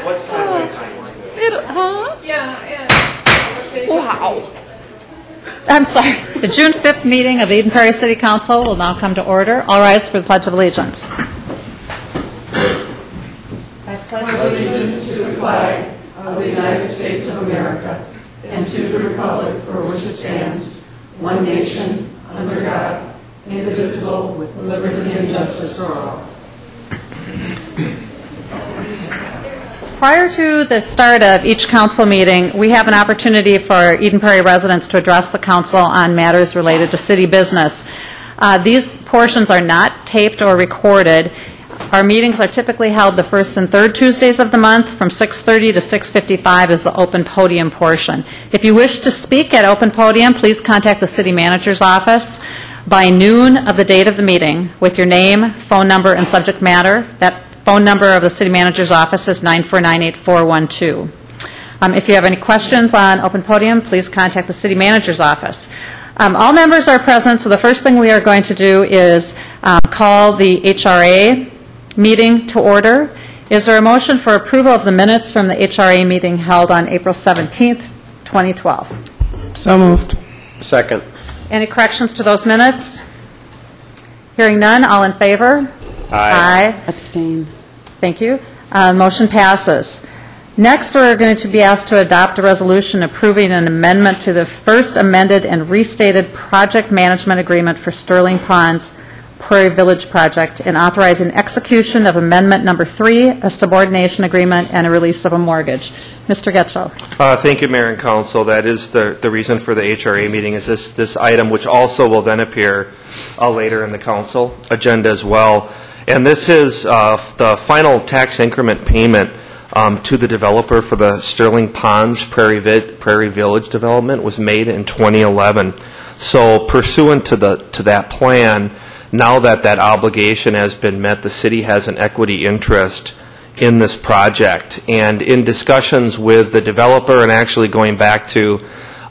What's kind of time? Huh? Yeah. Wow. I'm sorry. The June 5th meeting of the Eden Prairie City Council will now come to order. All rise for the Pledge of Allegiance. I pledge allegiance to the flag of the United States of America and to the republic for which it stands, one nation, under God, indivisible, with liberty and justice for all. Prior to the start of each council meeting, we have an opportunity for Eden Prairie residents to address the council on matters related to city business. These portions are not taped or recorded. Our meetings are typically held the first and third Tuesdays of the month from 6:30 to 6:55 is the open podium portion. If you wish to speak at open podium, please contact the city manager's office by noon of the date of the meeting with your name, phone number, and subject matter. That phone number of the city manager's office is 9498412. If you have any questions on open podium, please contact the city manager's office. All members are present, so the first thing we are going to do is call the HRA meeting to order. Is there a motion for approval of the minutes from the HRA meeting held on April 17th, 2012? So moved. Second. Any corrections to those minutes? Hearing none, all in favor? Aye. Abstain. Thank you. Motion passes. Next, we're going to be asked to adopt a resolution approving an amendment to the first amended and restated project management agreement for Sterling Ponds Prairie Village project and authorizing execution of amendment number 3, a subordination agreement, and a release of a mortgage. Mr. Getchell. Thank you, Mayor and Council. That is the reason for the HRA meeting is this item, which also will then appear later in the council agenda as well. And this is the final tax increment payment to the developer for the Sterling Ponds Prairie Village development was made in 2011. So pursuant to that plan, now that obligation has been met, the city has an equity interest in this project. And in discussions with the developer and actually going back to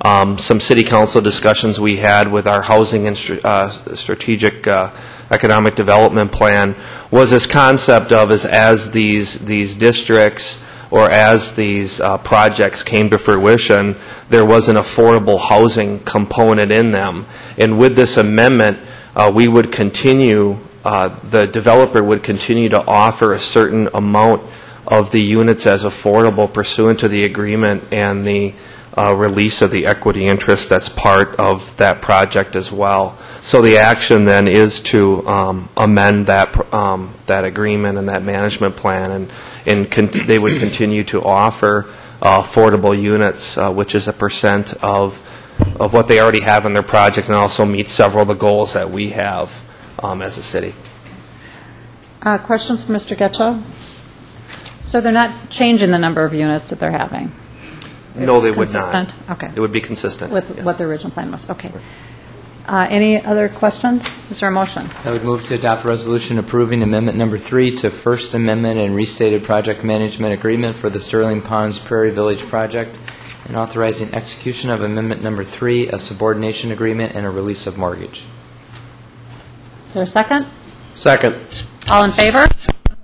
some city council discussions we had with our housing and strategic economic development plan, was this concept of as these districts or as these projects came to fruition, there was an affordable housing component in them. And with this amendment, we would continue, the developer would continue to offer a certain amount of the units as affordable pursuant to the agreement and the release of the equity interest that's part of that project as well. So the action then is to amend that agreement and that management plan, and they would continue to offer affordable units, which is a % of what they already have in their project, and also meet several of the goals that we have as a city. Questions for Mr. Getchell? So they're not changing the number of units that they're having? No, they would consistent? not. Okay. It would be consistent With what the original plan was. Okay. Any other questions? Is there a motion? I would move to adopt a resolution approving amendment number 3 to First Amendment and restated project management agreement for the Sterling Ponds Prairie Village project and authorizing execution of amendment number 3, a subordination agreement, and a release of mortgage. Is there a second? Second. All in favor?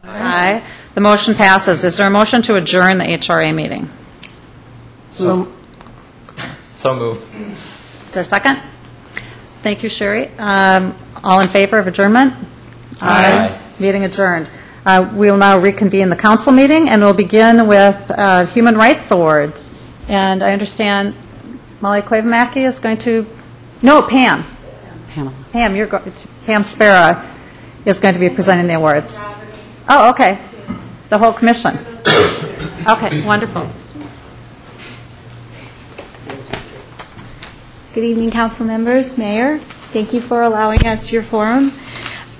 Aye. The motion passes. Is there a motion to adjourn the HRA meeting? So moved. Is there a second? Thank you, Sherry. All in favor of adjournment? Aye. Meeting adjourned. We will now reconvene the council meeting, and we'll begin with Human Rights Awards. And I understand Molly Quavamaki is going to, no, Pam. Pam, Pam Spera is going to be presenting the awards. Oh, okay. The whole commission. Okay, wonderful. Good evening, council members, mayor. Thank you for allowing us your forum.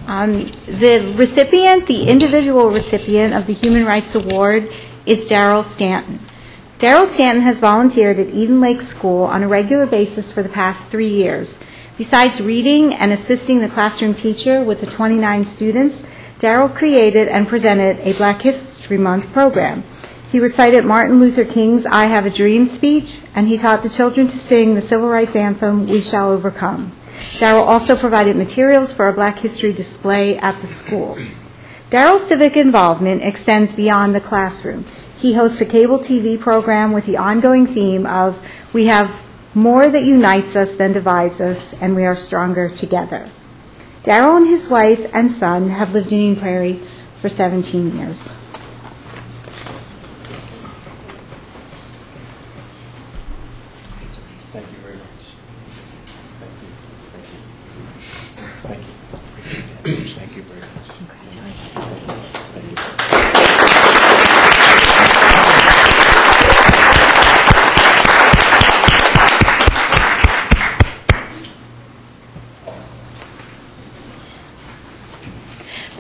The individual recipient of the Human Rights Award is Daryl Stanton. Daryl Stanton has volunteered at Eden Lake School on a regular basis for the past 3 years. Besides reading and assisting the classroom teacher with the 29 students, Daryl created and presented a Black History Month program. He recited Martin Luther King's I Have a Dream speech, and he taught the children to sing the civil rights anthem, We Shall Overcome. Daryl also provided materials for a Black History display at the school. Daryl's civic involvement extends beyond the classroom. He hosts a cable TV program with the ongoing theme of, "We have more that unites us than divides us, and we are stronger together." Darrell and his wife and son have lived in Eden Prairie for 17 years. Thank you very much. Thank you. Thank you. Thank you very much.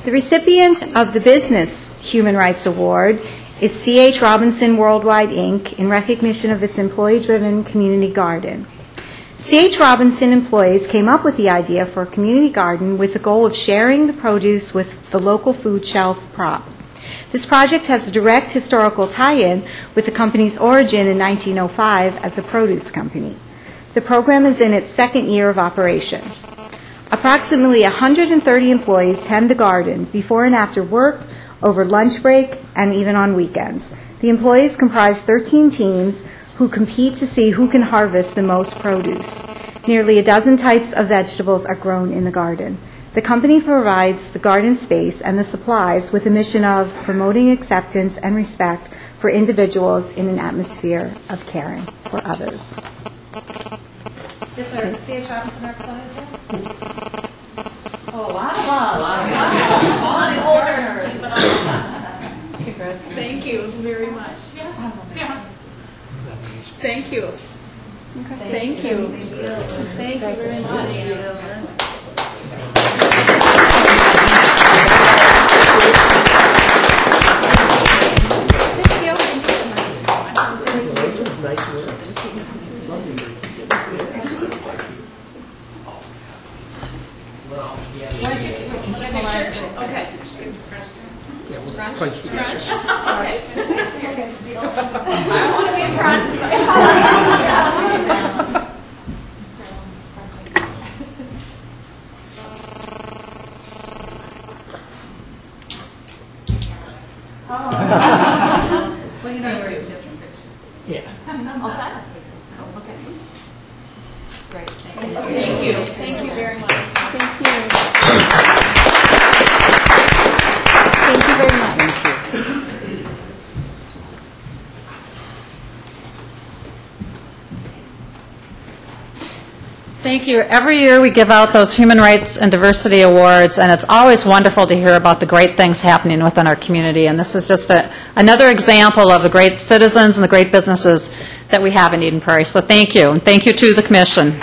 The recipient of the Business Human Rights Award is C.H. Robinson Worldwide, Inc., in recognition of its employee-driven community garden. C.H. Robinson employees came up with the idea for a community garden with the goal of sharing the produce with the local food shelf prop. This project has a direct historical tie-in with the company's origin in 1905 as a produce company. The program is in its second year of operation. Approximately 130 employees tend the garden before and after work, over lunch break, and even on weekends. The employees comprise 13 teams who compete to see who can harvest the most produce. Nearly a dozen types of vegetables are grown in the garden. The company provides the garden space and the supplies with a mission of promoting acceptance and respect for individuals in an atmosphere of caring for others. Is there a C.H. Robinson representative? Oh, a lot of love. Thank you very much. Yes. Yeah. Thank you. Thank you. Thank you very much. Scrunch. I want to be in front. Well, you know where you can get some pictures. Yeah. All set? Okay. Great. Thank you. Thank you very much. Thank you. Thank you very much. Thank you. Every year we give out those Human Rights and Diversity Awards, and it's always wonderful to hear about the great things happening within our community. And this is just another example of the great citizens and the great businesses that we have in Eden Prairie. So thank you. And thank you to the Commission.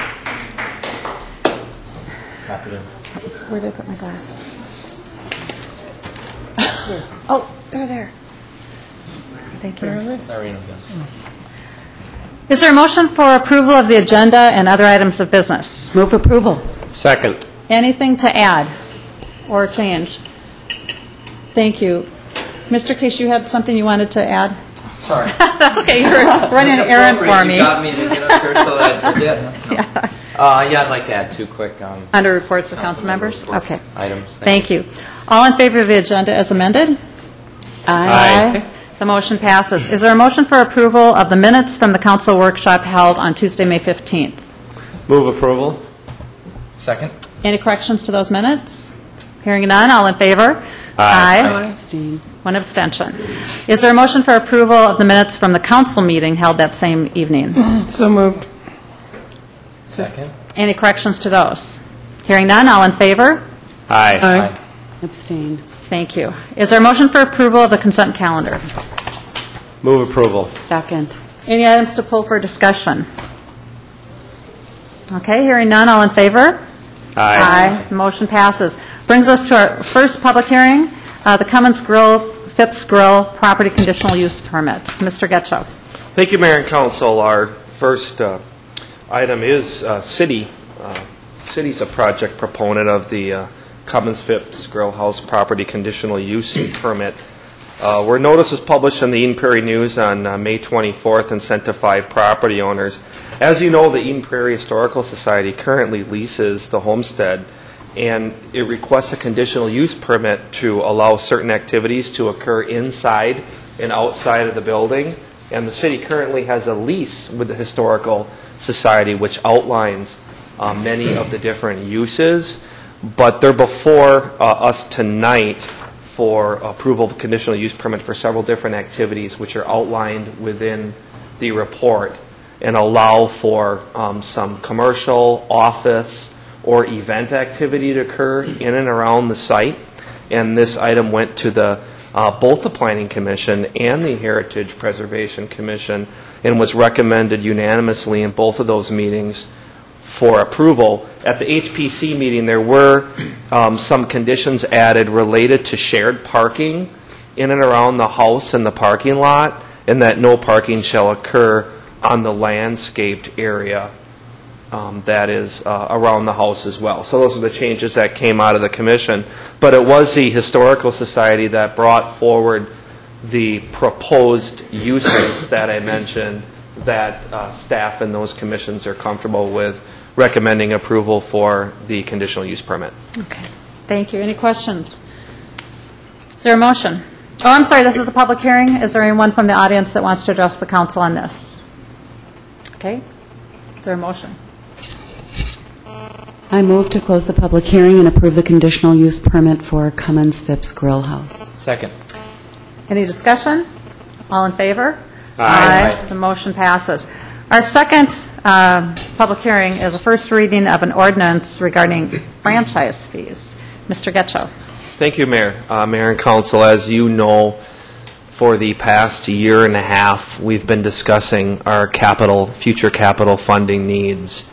Where did I put my glasses? Oh, they're there. Thank you. Is there a motion for approval of the agenda and other items of business? Move approval. Second. Anything to add or change? Thank you. Mr. Case, you had something you wanted to add? Sorry. That's okay. You're running an errand for me. You got me to get up here so that I forget. Yeah, I'd like to add two quick Under reports of council members? reports Okay. items. Thank you. All in favor of the agenda as amended? Aye. The motion passes. Is there a motion for approval of the minutes from the council workshop held on Tuesday, May 15th? Move approval. Second. Any corrections to those minutes? Hearing none, all in favor? Aye. Abstain. One abstention. Is there a motion for approval of the minutes from the council meeting held that same evening? So moved. Second. Any corrections to those? Hearing none, all in favor? Aye. Abstain. Thank you. Is there a motion for approval of the consent calendar? Move approval. Second. Any items to pull for discussion? Okay, hearing none, all in favor? Aye. Motion passes. Brings us to our first public hearing, the Cummins Grill, Phipps Grill Property Conditional Use Permit. Mr. Getchell. Thank you, Mayor and Council. Our first item is City. City's a project proponent of the Cummins Phipps Grill House Property Conditional Use Permit. Where notice was published in the Eden Prairie News on May 24th and sent to 5 property owners. As you know, the Eden Prairie Historical Society currently leases the homestead and it requests a conditional use permit to allow certain activities to occur inside and outside of the building. And the city currently has a lease with the Historical Society which outlines many of the different uses, but they're before us tonight for approval of conditional use permit for several different activities which are outlined within the report and allow for some commercial, office, or event activity to occur in and around the site. And this item went to both the Planning Commission and the Heritage Preservation Commission and was recommended unanimously in both of those meetings for approval. At the HPC meeting, there were some conditions added related to shared parking in and around the house and the parking lot, and that no parking shall occur on the landscaped area that is around the house as well. So those are the changes that came out of the commission. But it was the Historical Society that brought forward the proposed uses that I mentioned that staff and those commissions are comfortable with recommending approval for the conditional use permit. Okay. Thank you. Any questions? Is there a motion? Oh, I'm sorry, this is a public hearing. Is there anyone from the audience that wants to address the council on this? Okay. Is there a motion? I move to close the public hearing and approve the conditional use permit for Cummins Phipps Grill House. Second. Any discussion? All in favor? Aye. The motion passes. Our second public hearing is a first reading of an ordinance regarding franchise fees. Mr. Getchell. Thank you, Mayor. Mayor and Council, as you know, for the past year and a half, we've been discussing our future capital funding needs.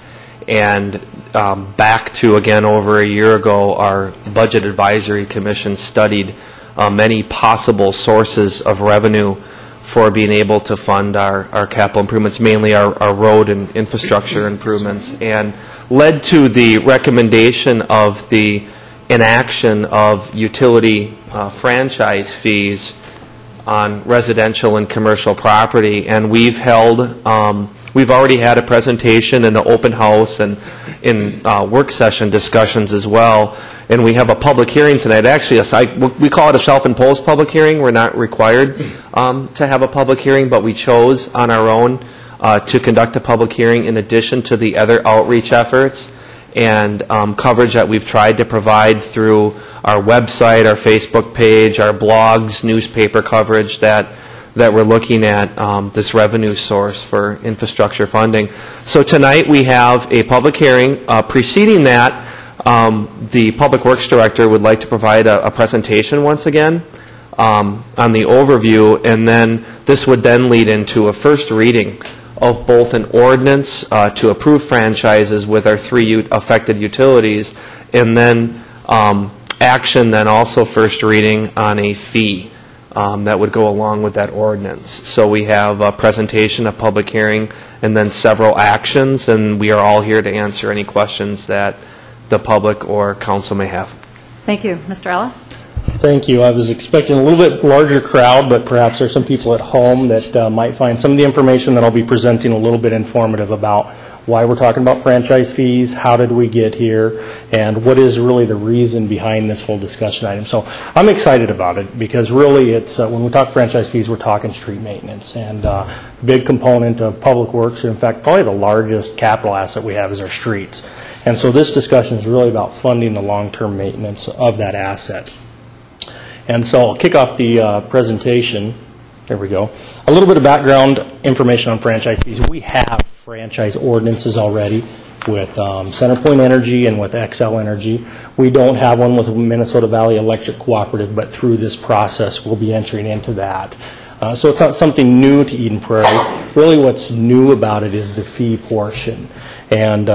And back to, again, over a year ago, our Budget Advisory Commission studied many possible sources of revenue for being able to fund our capital improvements, mainly our road and infrastructure improvements, and led to the recommendation of the inaction of utility franchise fees on residential and commercial property. And we've already had a presentation and an open house and in work session discussions as well. And we have a public hearing tonight. Actually, we call it a self-imposed public hearing. We're not required to have a public hearing, but we chose on our own to conduct a public hearing in addition to the other outreach efforts and coverage that we've tried to provide through our website, our Facebook page, our blogs, newspaper coverage that we're looking at this revenue source for infrastructure funding. So tonight we have a public hearing. Preceding that, the Public Works Director would like to provide a presentation once again on the overview, and then this would then lead into a first reading of both an ordinance to approve franchises with our three affected utilities, and then action, then also first reading on a fee that would go along with that ordinance. So we have a presentation, a public hearing, and then several actions, and we are all here to answer any questions that the public or council may have. Thank you. Mr. Ellis? Thank you. I was expecting a little bit larger crowd, but perhaps there's some people at home that might find some of the information that I'll be presenting a little bit informative about why we're talking about franchise fees, how did we get here, and what is really the reason behind this whole discussion item. So I'm excited about it because really it's, when we talk franchise fees, we're talking street maintenance, and big component of public works. In fact, probably the largest capital asset we have is our streets. And so this discussion is really about funding the long-term maintenance of that asset. And so I'll kick off the presentation. There we go. A little bit of background information on franchise fees. We have franchise ordinances already with CenterPoint Energy and with XL Energy. We don't have one with Minnesota Valley Electric Cooperative, but through this process we'll be entering into that. So it's not something new to Eden Prairie. Really what's new about it is the fee portion. And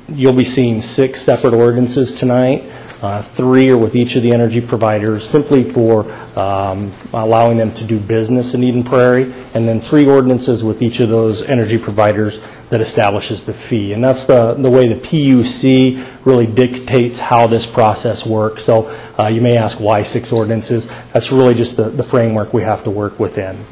you'll be seeing 6 separate ordinances tonight. 3 are with each of the energy providers simply for allowing them to do business in Eden Prairie, and then 3 ordinances with each of those energy providers that establishes the fee. And that's the way the PUC really dictates how this process works. So you may ask why 6 ordinances. That's really just the framework we have to work within.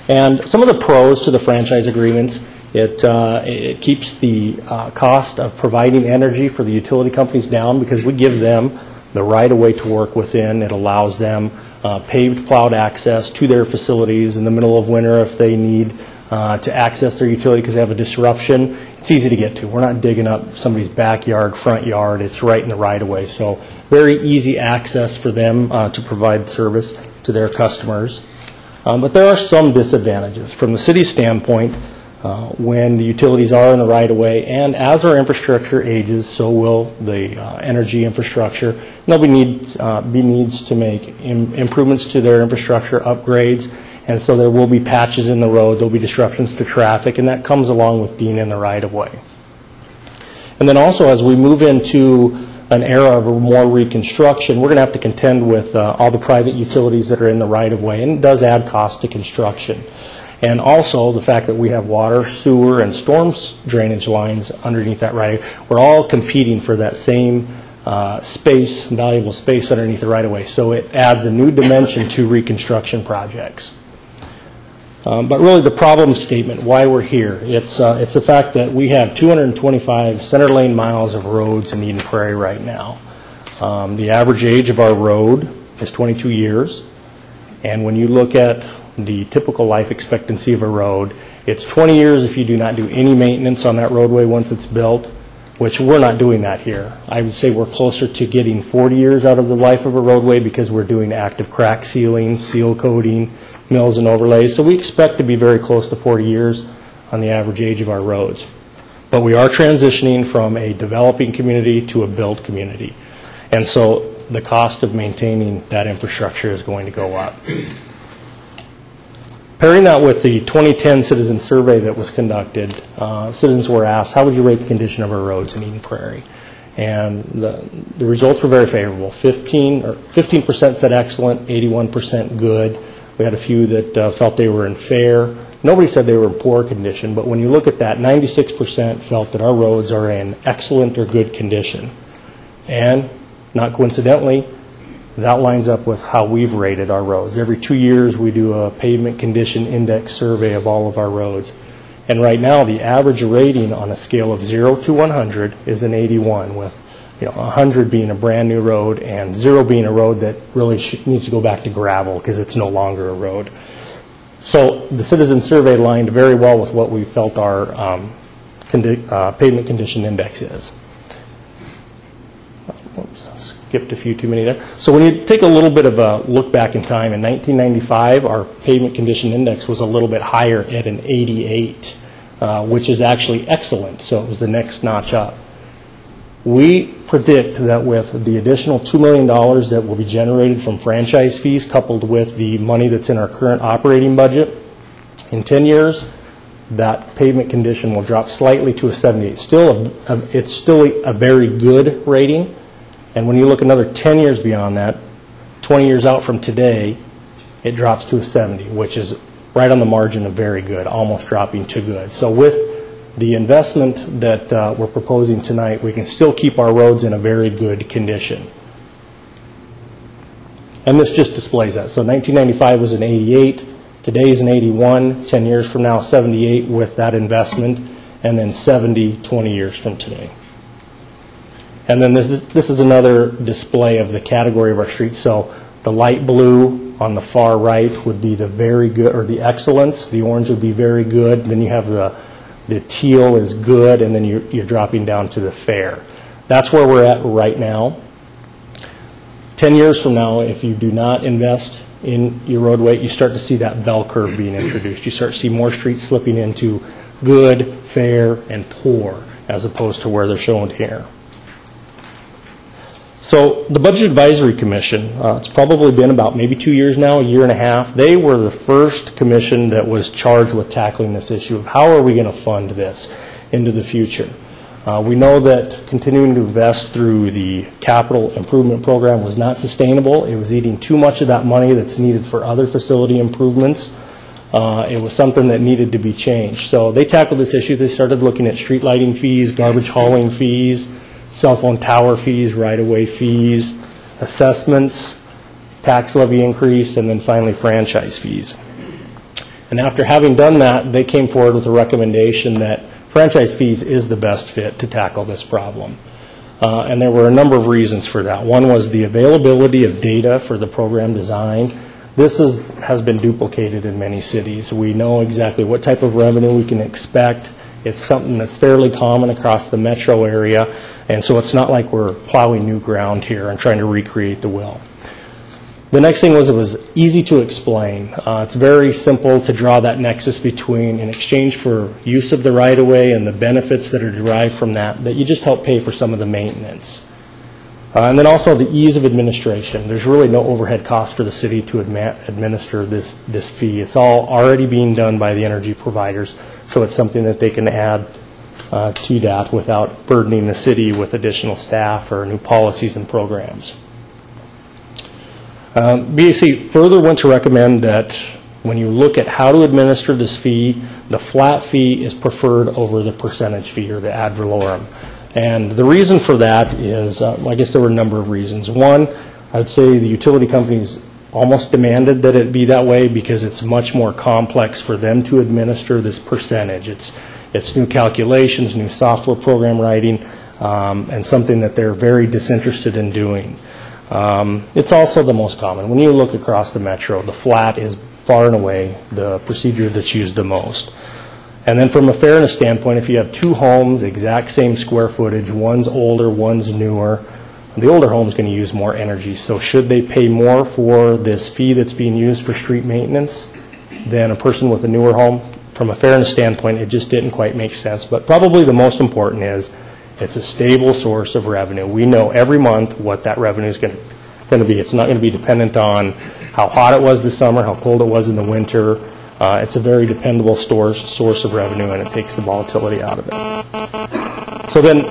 And some of the pros to the franchise agreements It keeps the cost of providing energy for the utility companies down because we give them the right-of-way to work within. It allows them paved, plowed access to their facilities in the middle of winter if they need to access their utility because they have a disruption. It's easy to get to. We're not digging up somebody's backyard, front yard. It's right in the right-of-way. So very easy access for them to provide service to their customers. But there are some disadvantages. From the city's standpoint, when the utilities are in the right-of-way, and as our infrastructure ages, so will the energy infrastructure. There'll be needs to make improvements to their infrastructure, upgrades, and so there will be patches in the road, there'll be disruptions to traffic, and that comes along with being in the right-of-way. And then also, as we move into an era of more reconstruction, we're going to have to contend with all the private utilities that are in the right-of-way, and it does add cost to construction. And also the fact that we have water, sewer, and storm drainage lines underneath that right. We're all competing for that same space, valuable space underneath the right-of-way. So it adds a new dimension to reconstruction projects. But really the problem statement, why we're here, it's the fact that we have 225 center lane miles of roads in Eden Prairie right now. The average age of our road is 22 years. And when you look at the typical life expectancy of a road, it's 20 years if you do not do any maintenance on that roadway once it's built, which we're not doing that here. I would say we're closer to getting 40 years out of the life of a roadway because we're doing active crack sealing, seal coating, mills and overlays. So we expect to be very close to 40 years on the average age of our roads. But we are transitioning from a developing community to a built community. And so the cost of maintaining that infrastructure is going to go up. Pairing that with the 2010 citizen survey that was conducted, citizens were asked, how would you rate the condition of our roads in Eden Prairie? And the results were very favorable. 15% said excellent, 81% good. We had a few that felt they were in fair. Nobody said they were in poor condition, but when you look at that, 96% felt that our roads are in excellent or good condition. And not coincidentally, that lines up with how we've rated our roads. Every 2 years we do a pavement condition index survey of all of our roads. And right now the average rating on a scale of 0 to 100 is an 81, with 100 being a brand new road and 0 being a road that really needs to go back to gravel because it's no longer a road. So the citizen survey lined very well with what we felt our pavement condition index is. Oops, skipped a few too many there. So when you take a little bit of a look back in time, in 1995, our pavement condition index was a little bit higher at an 88, which is actually excellent. So it was the next notch up. We predict that with the additional $2 million that will be generated from franchise fees, coupled with the money that's in our current operating budget, in 10 years, that pavement condition will drop slightly to a 78. It's still a very good rating. And when you look another 10 years beyond that, 20 years out from today, it drops to a 70, which is right on the margin of very good, almost dropping to good. So with the investment that we're proposing tonight, we can still keep our roads in a very good condition. And this just displays that. So 1995 was an 88, today's an 81, 10 years from now 78 with that investment, and then 70 20 years from today. And then this is another display of the category of our streets. So the light blue on the far right would be the very good, or the excellence. The orange would be very good. Then you have the teal is good, and then you're dropping down to the fair. That's where we're at right now. 10 years from now, if you do not invest in your roadway, you start to see that bell curve being introduced. You start to see more streets slipping into good, fair, and poor, as opposed to where they're shown here. So the Budget Advisory Commission, it's probably been about maybe 2 years now, a year and a half. They were the first commission that was charged with tackling this issue of how are we going to fund this into the future. We know that continuing to invest through the capital improvement program was not sustainable. It was eating too much of that money that's needed for other facility improvements. It was something that needed to be changed. So they tackled this issue. They started looking at street lighting fees, garbage hauling fees, cell phone tower fees, right-of-way fees, assessments, tax levy increase, and then finally franchise fees. And after having done that, they came forward with a recommendation that franchise fees is the best fit to tackle this problem. And there were a number of reasons for that. One was the availability of data for the program design. This has been duplicated in many cities. We know exactly what type of revenue we can expect. It's something that's fairly common across the metro area, and so it's not like we're plowing new ground here and trying to recreate the wheel. The next thing was it was easy to explain. It's very simple to draw that nexus between, in exchange for use of the right-of-way and the benefits that are derived from that, that you just help pay for some of the maintenance. And then also the ease of administration. There's really no overhead cost for the city to administer this fee. It's all already being done by the energy providers, so it's something that they can add to that without burdening the city with additional staff or new policies and programs. BAC further went to recommend that when you look at how to administer this fee, the flat fee is preferred over the percentage fee or the ad valorem. And the reason for that is, I guess there were a number of reasons. One, I would say the utility companies almost demanded that it be that way because it's much more complex for them to administer this percentage. It's new calculations, new software program writing, and something that they're very disinterested in doing. It's also the most common. When you look across the metro, the flat is far and away the procedure that's used the most. And then from a fairness standpoint, if you have two homes, exact same square footage, one's older, one's newer, the older home's going to use more energy. So should they pay more for this fee that's being used for street maintenance than a person with a newer home? From a fairness standpoint, it just didn't quite make sense. But probably the most important is it's a stable source of revenue. We know every month what that revenue is going to be. It's not going to be dependent on how hot it was this summer, how cold it was in the winter. It's a very dependable source of revenue, and it takes the volatility out of it. So then,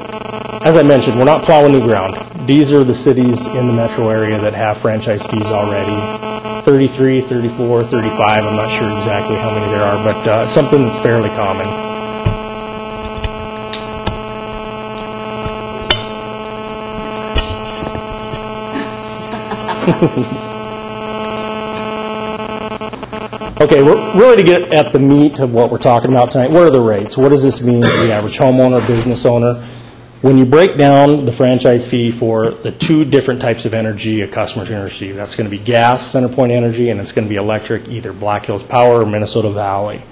as I mentioned, we're not plowing new ground. These are the cities in the metro area that have franchise fees already. 33, 34, 35, I'm not sure exactly how many there are, but something that's fairly common. Okay, really to get at the meat of what we're talking about tonight, what are the rates? What does this mean to the average homeowner, business owner? When you break down the franchise fee for the two different types of energy a customer's going to receive, that's going to be gas, CenterPoint Energy, and it's going to be electric, either Black Hills Power or Minnesota Valley.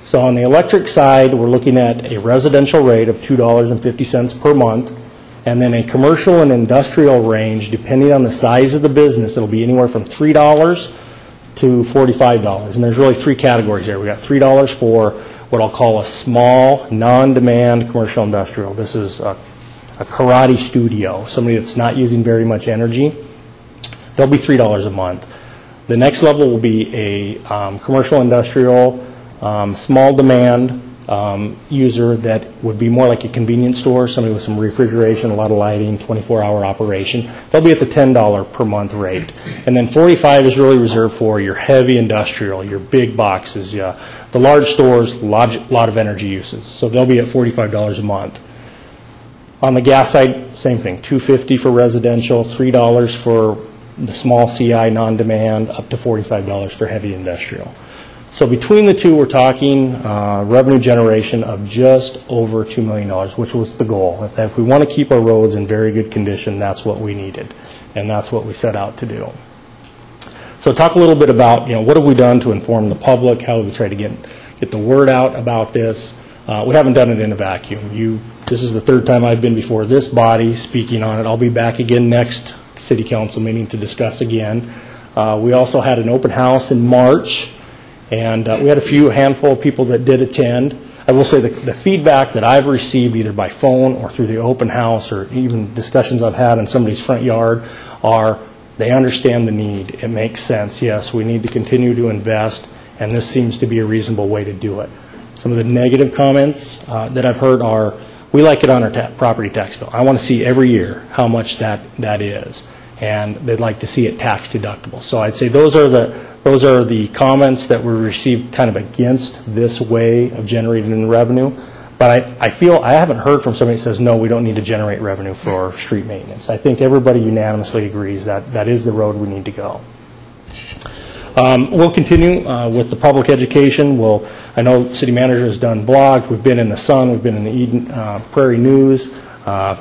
So on the electric side, we're looking at a residential rate of $2.50 per month, and then a commercial and industrial range, depending on the size of the business, it'll be anywhere from $3 to $45. And there's really three categories there. We got $3 for what I'll call a small, non-demand commercial industrial. This is a karate studio, somebody that's not using very much energy. They'll be $3 a month. The next level will be a commercial industrial, small demand user that would be more like a convenience store, somebody with some refrigeration, a lot of lighting, 24-hour operation. They'll be at the $10 per month rate. And then $45 is really reserved for your heavy industrial, your big boxes, the large stores, a lot of energy uses. So they'll be at $45 a month. On the gas side, same thing, $2.50 for residential, $3 for the small CI non-demand, up to $45 for heavy industrial. So between the two, we're talking revenue generation of just over $2 million, which was the goal. If we want to keep our roads in very good condition, that's what we needed, and that's what we set out to do. So talk a little bit about, what have we done to inform the public? How have we tried to get the word out about this? We haven't done it in a vacuum. This is the third time I've been before this body speaking on it. I'll be back again next City Council meeting to discuss again. We also had an open house in March. And we had a handful of people that did attend. I will say the feedback that I've received either by phone or through the open house or even discussions I've had in somebody's front yard are they understand the need. It makes sense. Yes, we need to continue to invest, and this seems to be a reasonable way to do it. Some of the negative comments that I've heard are, we like it on our property tax bill. I want to see every year how much that is. And they'd like to see it tax deductible. So I'd say those are the comments that were received kind of against this way of generating revenue. But I feel I haven't heard from somebody that says, no, we don't need to generate revenue for street maintenance. I think everybody unanimously agrees that that is the road we need to go. we'll continue with the public education. I know city manager has done blogs. We've been in the Sun. We've been in the Eden Prairie News,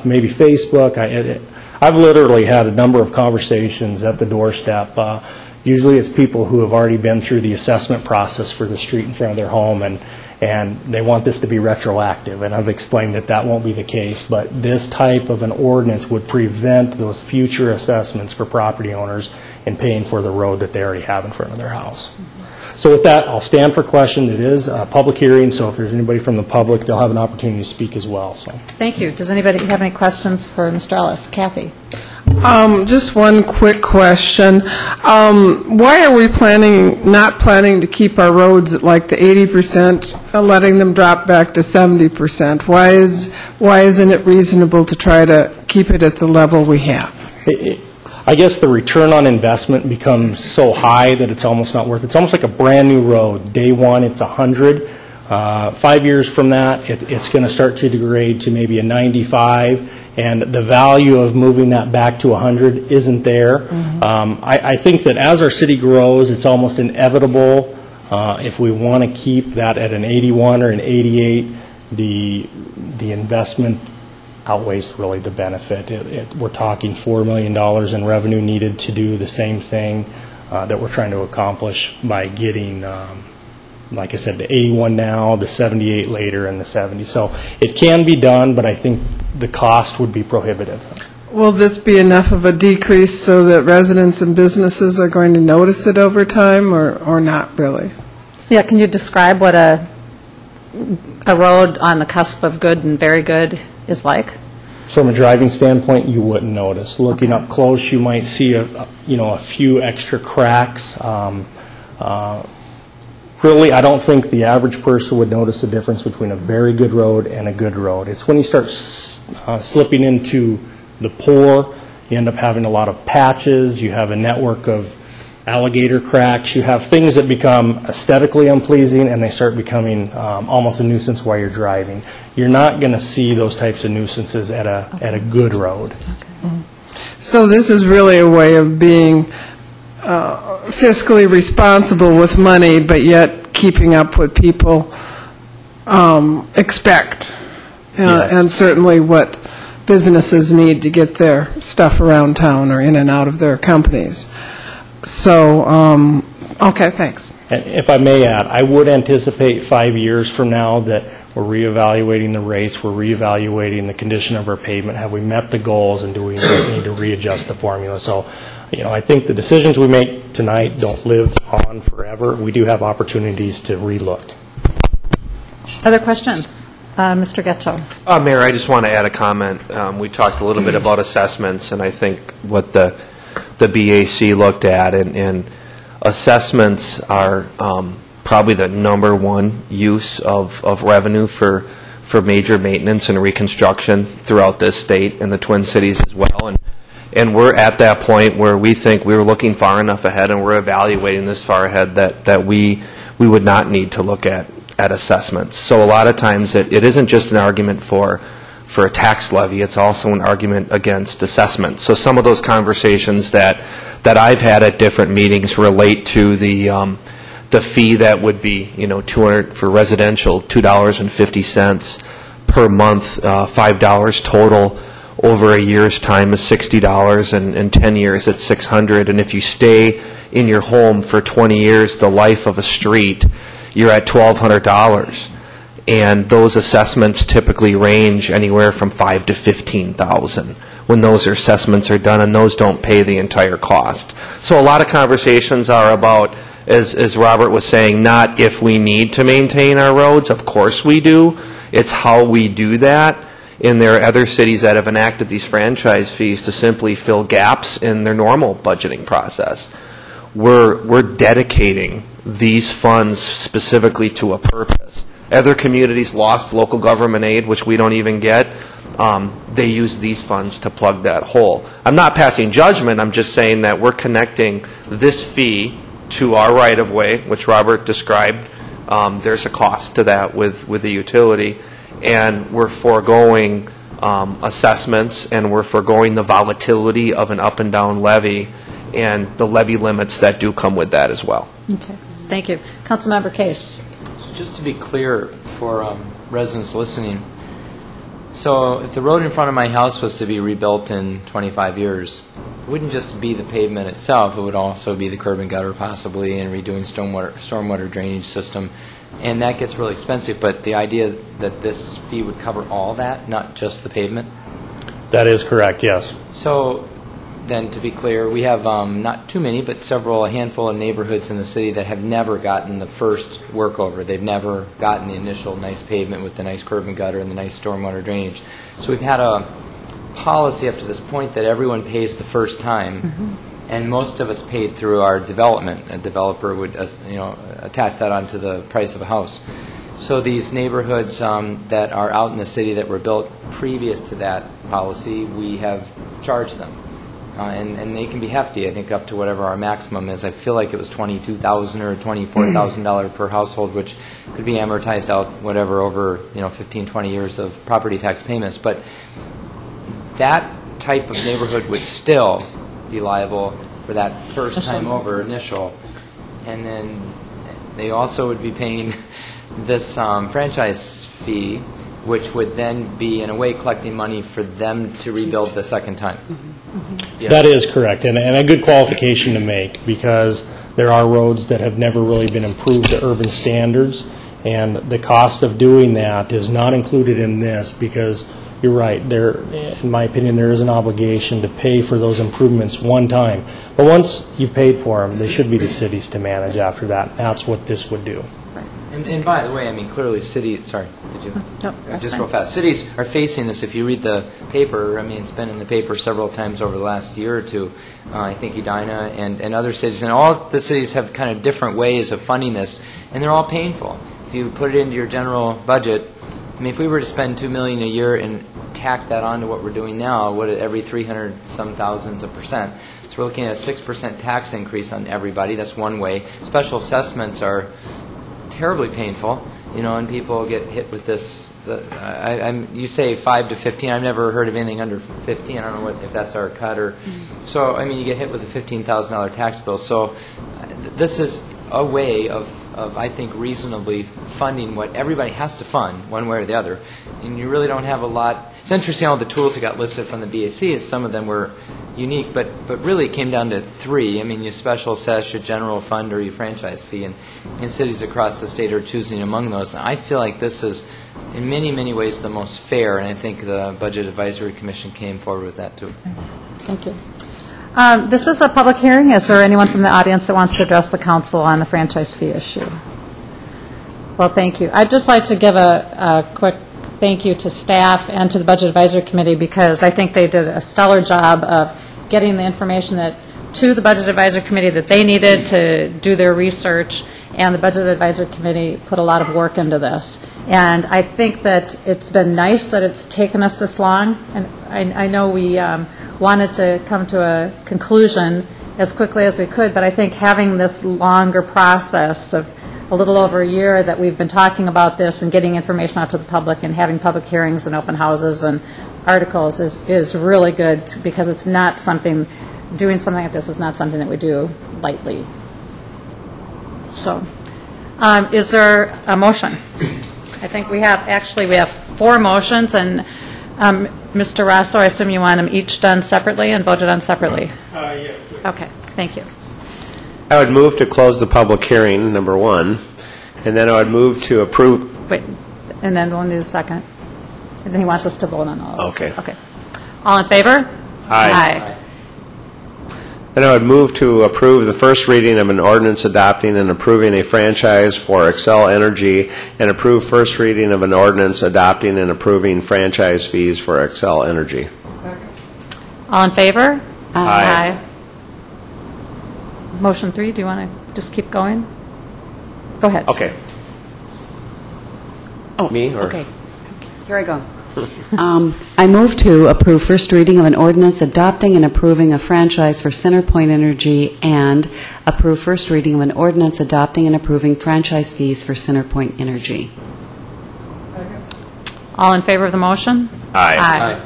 maybe Facebook. I've literally had a number of conversations at the doorstep. Usually it's people who have already been through the assessment process for the street in front of their home, and they want this to be retroactive. And I've explained that that won't be the case, but this type of an ordinance would prevent those future assessments for property owners in paying for the road that they already have in front of their house. So with that, I'll stand for question. It is a public hearing, so if there's anybody from the public, they'll have an opportunity to speak as well. So. Thank you. Does anybody have any questions for Mr. Ellis? Kathy? Just one quick question. Why are we not planning to keep our roads at like the 80%, letting them drop back to 70%? Why isn't it reasonable to try to keep it at the level we have? I guess the return on investment becomes so high that it's almost not worth it. It's almost like a brand new road. Day one, it's 100. 5 years from that, it's going to start to degrade to maybe a 95, and the value of moving that back to 100 isn't there. Mm-hmm. I think that as our city grows, it's almost inevitable if we want to keep that at an 81 or an 88, the investment outweighs really the benefit. We're talking $4 million in revenue needed to do the same thing that we're trying to accomplish by getting like I said, the 81 now, the 78 later, and the 70. So it can be done, but I think the cost would be prohibitive. Will this be enough of a decrease so that residents and businesses are going to notice it over time, or not really? Yeah, can you describe what a road on the cusp of good and very good is like? From a driving standpoint, you wouldn't notice. Looking up close, you might see a few extra cracks. Really, I don't think the average person would notice the difference between a very good road and a good road. It's when you start slipping into the poor, you end up having a lot of patches, you have a network of alligator cracks, you have things that become aesthetically unpleasing, and they start becoming almost a nuisance while you're driving. You're not going to see those types of nuisances at a good road. Okay. So this is really a way of being fiscally responsible with money, but yet keeping up what people expect, Yes. and certainly what businesses need to get their stuff around town or in and out of their companies. So, okay, thanks. And if I may add, I would anticipate 5 years from now that we're reevaluating the rates, we're reevaluating the condition of our pavement. Have we met the goals, and do we need to readjust the formula? So, I think the decisions we make tonight don't live on forever. We do have opportunities to relook. Other questions? Mr. Getchell. Mayor, I just want to add a comment. We talked a little bit about assessments, and I think what the BAC looked at, and assessments are probably the number one use of revenue for major maintenance and reconstruction throughout this state and the Twin Cities as well. And we're at that point where we think we were looking far enough ahead, and we're evaluating this far ahead that we would not need to look at assessments. So a lot of times it isn't just an argument for a tax levy, it's also an argument against assessments. So some of those conversations that I've had at different meetings relate to the fee that would be, $200 for residential, $2.50 per month, $5 total. Over a year's time is $60, and in 10 years it's $600. And if you stay in your home for 20 years, the life of a street, you're at $1,200. And those assessments typically range anywhere from $5,000 to $15,000 when those assessments are done, and those don't pay the entire cost. So a lot of conversations are about, as Robert was saying, not if we need to maintain our roads. Of course we do. It's how we do that. And there are other cities that have enacted these franchise fees to simply fill gaps in their normal budgeting process. We're dedicating these funds specifically to a purpose. Other communities lost local government aid, which we don't even get. They use these funds to plug that hole. I'm not passing judgment. I'm just saying that we're connecting this fee to our right-of-way, which Robert described. There's a cost to that with the utility. And we're foregoing assessments, and we're foregoing the volatility of an up and down levy, and the levy limits that do come with that as well. Okay, thank you. Councilmember Case. So just to be clear for residents listening, so if the road in front of my house was to be rebuilt in 25 years, it wouldn't just be the pavement itself, it would also be the curb and gutter possibly, and redoing stormwater drainage system. And that gets really expensive, but the idea that this fee would cover all that, not just the pavement? That is correct, yes. So then, to be clear, we have not too many, but a handful of neighborhoods in the city that have never gotten the first workover. They've never gotten the initial nice pavement with the nice curb and gutter and the nice stormwater drainage. So we've had a policy up to this point that everyone pays the first time, and most of us paid through our development. A developer would attach that onto the price of a house. So these neighborhoods that are out in the city that were built previous to that policy, we have charged them. And they can be hefty, I think, up to whatever our maximum is. I feel like it was $22,000 or $24,000 per household, which could be amortized out, whatever, over 15, 20 years of property tax payments. But that type of neighborhood would still be liable for that first time over initial. And then they also would be paying this franchise fee, which would then be, in a way, collecting money for them to rebuild the second time. Yeah. That is correct, and a good qualification to make, because there are roads that have never really been improved to urban standards, and the cost of doing that is not included in this, because you're right, there, in my opinion, there is an obligation to pay for those improvements one time. But once you've paid for them, they should be the cities to manage after that. That's what this would do. And by the way, I mean, clearly sorry, did you? No, just real fast. Cities are facing this. If you read the paper, I mean, it's been in the paper several times over the last year or two. I think Edina and other cities, and all the cities have kind of different ways of funding this, and they're all painful. If you put it into your general budget, I mean, if we were to spend $2 million a year and tack that on to what we're doing now, what every 300-some thousandths of percent, so we're looking at a 6% tax increase on everybody. That's one way. Special assessments are terribly painful, and people get hit with this. You say 5 to 15. I've never heard of anything under 15. I don't know if that's our cut or. So I mean, you get hit with a $15,000 tax bill. So this is a way of I think reasonably funding what everybody has to fund one way or the other, and you really don't have a lot. It's interesting all the tools that got listed from the BAC. Some of them were unique, but really it came down to 3. I mean, your special assess, your general fund, or your franchise fee, and cities across the state are choosing among those. I feel like this is, in many, many ways, the most fair, and I think the Budget Advisory Commission came forward with that, too. Thank you. This is a public hearing. Is there anyone from the audience that wants to address the council on the franchise fee issue? Well, thank you. I'd just like to give a quick thank you to staff and to the Budget Advisory Committee, because I think they did a stellar job of getting the information to the Budget Advisory Committee that they needed to do their research, and the Budget Advisory Committee put a lot of work into this. And I think that it's been nice that it's taken us this long, and I know we wanted to come to a conclusion as quickly as we could, but I think having this longer process of a little over a year that we've been talking about this and getting information out to the public and having public hearings and open houses and articles is really good, because it's not something, doing something like this is not something that we do lightly. So, is there a motion? I think we have 4 motions, and Mr. Rosso, I assume you want them each done separately and voted on separately? Yes, please. Okay, thank you. I would move to close the public hearing, number 1, and then I would move to approve. Wait, and then we'll need a second. And then he wants us to vote on all of those. Okay. Okay. All in favor? Aye. Then I would move to approve the first reading of an ordinance adopting and approving a franchise for Excel Energy, and approve first reading of an ordinance adopting and approving franchise fees for Excel Energy. All in favor? Aye. Motion 3, do you want to just keep going? Go ahead. Okay. Oh, Me or? okay. Here I go. I move to approve first reading of an ordinance adopting and approving a franchise for CenterPoint Energy, and approve first reading of an ordinance adopting and approving franchise fees for CenterPoint Energy. All in favor of the motion? Aye.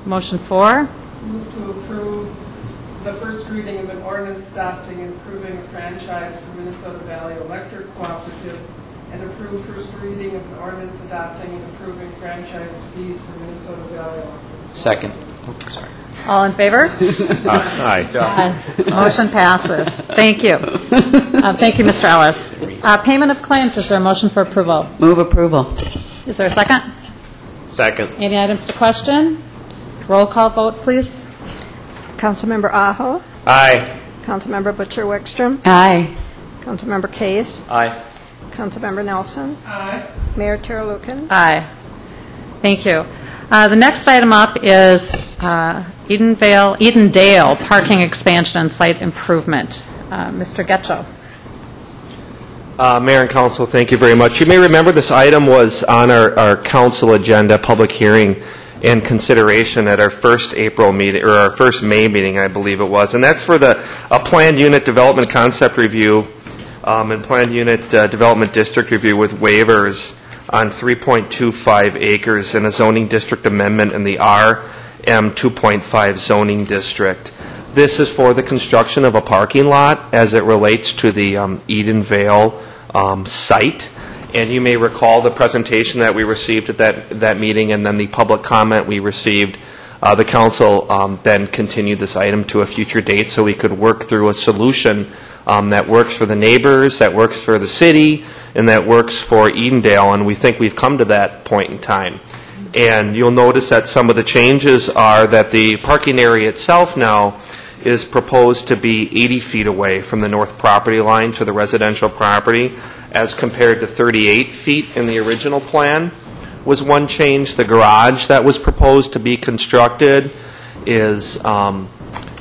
Motion 4? Move to approve the first reading of an ordinance ordinance adopting and approving a franchise for Minnesota Valley Electric Cooperative, and approve first reading of an ordinance adopting and approving franchise fees for Minnesota Valley Electric. Second. Oops, sorry. All in favor? Aye. Motion passes. Thank you. Thank you, Mr. Ellis. Payment of claims, is there a motion for approval? Move approval. Is there a second? Second. Any items to question? Roll call vote, please. Councilmember Aho. Aye. Councilmember Butcher-Wickstrom. Aye. Councilmember Case. Aye. Councilmember Nelson. Aye. Mayor Terrell-Lukens. Aye. Thank you. The next item up is Edendale parking expansion and site improvement. Mr. Getchell. Mayor and Council, thank you very much. You may remember this item was on our council agenda, public hearing and consideration at our first April meeting, or our first May meeting, I believe it was. And that's for a planned unit development concept review and planned unit development district review with waivers on 3.25 acres in a zoning district amendment in the RM 2.5 zoning district. This is for the construction of a parking lot as it relates to the Edenvale site. And you may recall the presentation that we received at that meeting, and then the public comment we received. The council then continued this item to a future date so we could work through a solution that works for the neighbors, that works for the city, and that works for Edendale, and we think we've come to that point in time. And you'll notice that some of the changes are that the parking area itself now is proposed to be 80 feet away from the north property line to the residential property, as compared to 38 feet in the original plan was one change. The garage that was proposed to be constructed is now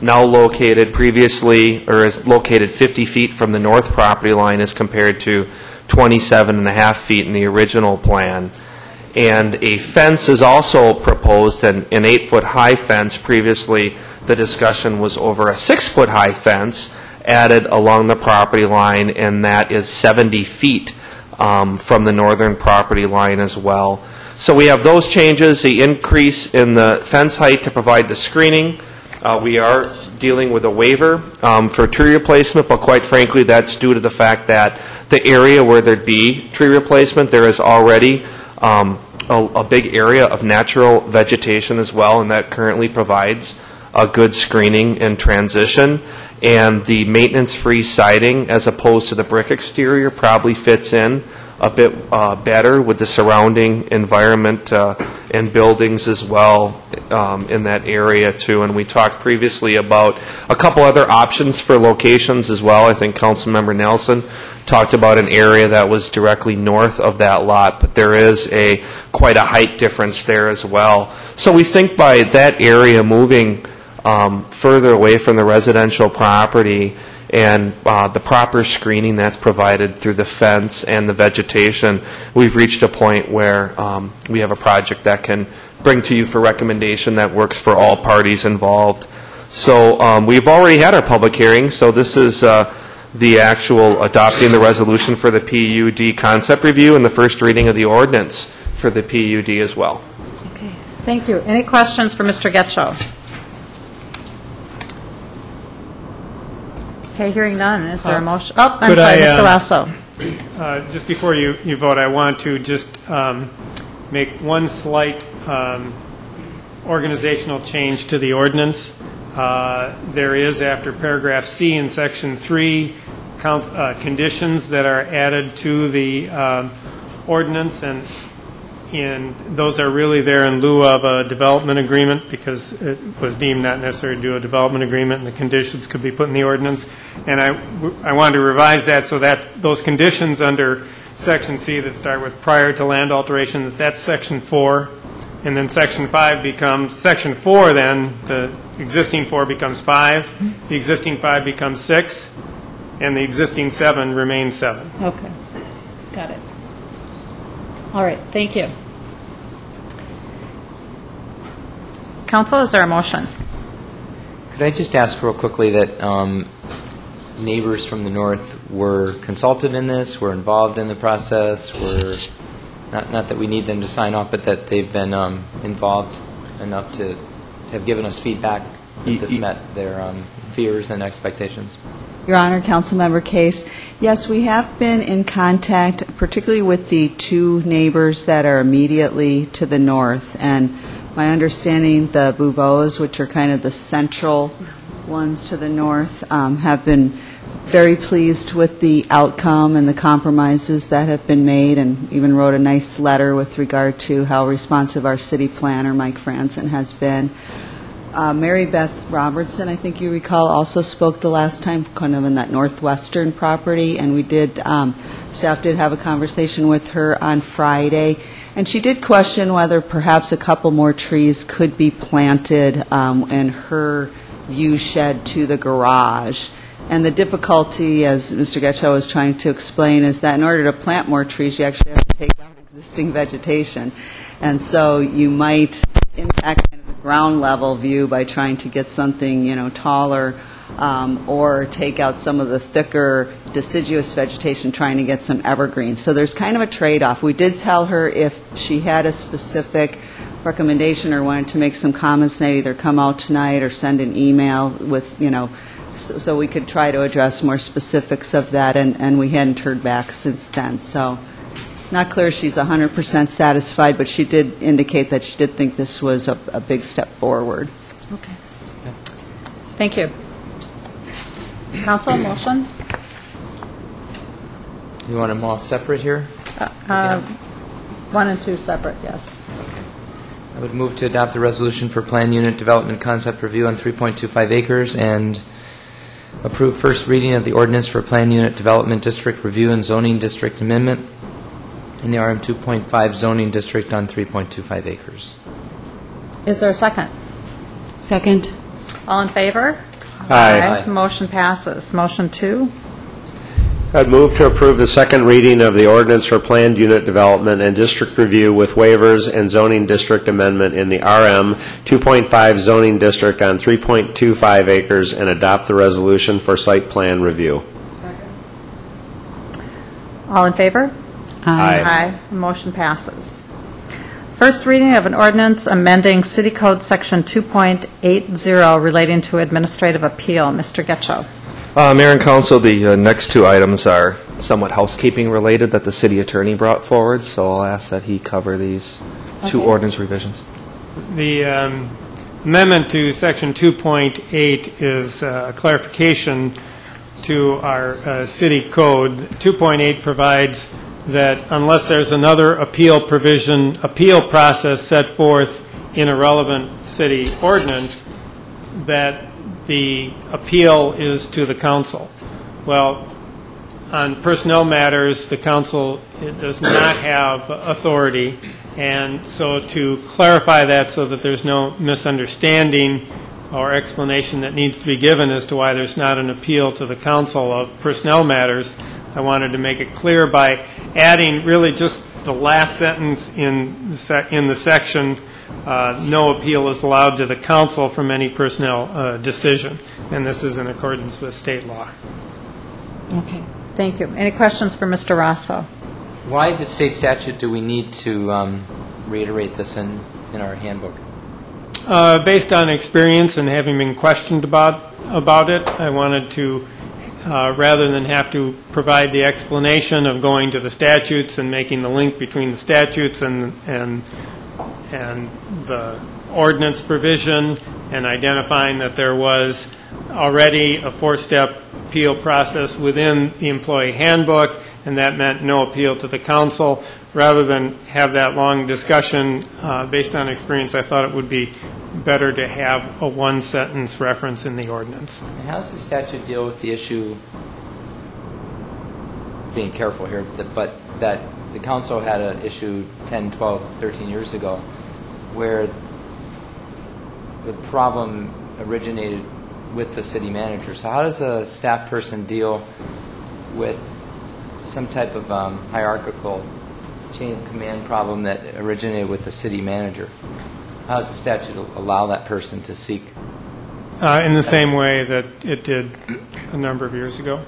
located previously, or is located 50 feet from the north property line as compared to 27.5 feet in the original plan. And a fence is also proposed, an 8-foot high fence. Previously, the discussion was over a 6-foot high fence added along the property line, and that is 70 feet from the northern property line as well. So we have those changes, the increase in the fence height to provide the screening. We are dealing with a waiver for tree replacement, but quite frankly, that's due to the fact that the area where there'd be tree replacement, there is already a big area of natural vegetation as well, and that currently provides a good screening and transition. And the maintenance-free siding, as opposed to the brick exterior, probably fits in a bit better with the surrounding environment and buildings as well in that area too. And we talked previously about a couple other options for locations as well. I think Councilmember Nelson talked about an area that was directly north of that lot, but there is quite a height difference there as well. So we think by that area moving further away from the residential property and the proper screening that's provided through the fence and the vegetation, we've reached a point where we have a project that can bring to you for recommendation that works for all parties involved. So we've already had our public hearing, so this is the actual adopting the resolution for the PUD concept review and the first reading of the ordinance for the PUD as well. Okay. Thank you. Any questions for Mr. Getchell? Okay, hearing none. Is there a motion? Oh, I'm sorry, Mr. Lasso. Just before you vote, I want to just make one slight organizational change to the ordinance. There is, after paragraph C in section 3, conditions that are added to the ordinance, and those are really there in lieu of a development agreement, because it was deemed not necessary to do a development agreement, and the conditions could be put in the ordinance. And I wanted to revise that so that those conditions under section C that start with prior to land alteration, that's section 4, and then section 5 becomes section 4. Then the existing 4 becomes 5, the existing 5 becomes 6, and the existing 7 remains 7. Okay, got it. All right, thank you. Council, is there a motion? Could I just ask real quickly that neighbors from the north were consulted in this, were involved in the process, were, not that we need them to sign off, but that they've been involved enough to have given us feedback that this met their fears and expectations? Your Honor, Councilmember Case, yes, we have been in contact, particularly with the two neighbors that are immediately to the north. And my understanding, the Bouveaus, which are kind of the central ones to the north, have been very pleased with the outcome and the compromises that have been made, and even wrote a nice letter with regard to how responsive our city planner, Mike Franzen, has been. Mary Beth Robertson, I think you recall, also spoke the last time, kind of in that northwestern property, and we did, staff did have a conversation with her on Friday, and she did question whether perhaps a couple more trees could be planted in her view shed to the garage. And the difficulty, as Mr. Getchell was trying to explain, is that in order to plant more trees, you actually have to take out existing vegetation. And so you might impact kind of the ground level view by trying to get something, taller, or take out some of the thicker deciduous vegetation, trying to get some evergreens. So there's kind of a trade-off. We did tell her if she had a specific recommendation or wanted to make some comments, they'd either come out tonight or send an email with, so we could try to address more specifics of that, and we hadn't heard back since then. So not clear she's 100% satisfied, but she did indicate that she did think this was a big step forward. Okay. Thank you. Council, motion? You want them all separate here? 1 and 2 separate, yes. I would move to adopt the resolution for plan unit development concept review on 3.25 acres and approve first reading of the ordinance for plan unit development district review and zoning district amendment in the RM 2.5 zoning district on 3.25 acres. Is there a second? Second. All in favor? Aye. Motion passes. Motion 2? I'd move to approve the second reading of the ordinance for planned unit development and district review with waivers and zoning district amendment in the RM 2.5 zoning district on 3.25 acres and adopt the resolution for site plan review. All in favor? Aye. Motion passes. First reading of an ordinance amending City Code Section 2.80 relating to administrative appeal. Mr. Getchell. Mayor and Council, the next two items are somewhat housekeeping related that the city attorney brought forward, so I'll ask that he cover these two ordinance revisions. The amendment to Section 2.8 is a clarification to our city code. 2.8 provides that unless there's another appeal process set forth in a relevant city ordinance, that the appeal is to the council. Well, on personnel matters, the council does not have authority, and so to clarify that so that there's no misunderstanding or explanation that needs to be given as to why there's not an appeal to the council of personnel matters, I wanted to make it clear by adding really just the last sentence in the section. No appeal is allowed to the council from any personnel decision, and this is in accordance with state law. Okay. Thank you. Any questions for Mr. Rosso? Why, if it's state statute, do we need to reiterate this in our handbook? Based on experience and having been questioned about it, I wanted to, rather than have to provide the explanation of going to the statutes and making the link between the statutes and the ordinance provision and identifying that there was already a 4-step appeal process within the employee handbook, and that meant no appeal to the council. Rather than have that long discussion based on experience, I thought it would be better to have a one-sentence reference in the ordinance. And how does the statute deal with the issue, being careful here, but that the council had an issue 10, 12, 13 years ago where the problem originated with the city manager? So how does a staff person deal with some type of hierarchical chain of command problem that originated with the city manager? How does the statute allow that person to seek? In the same way that it did a number of years ago.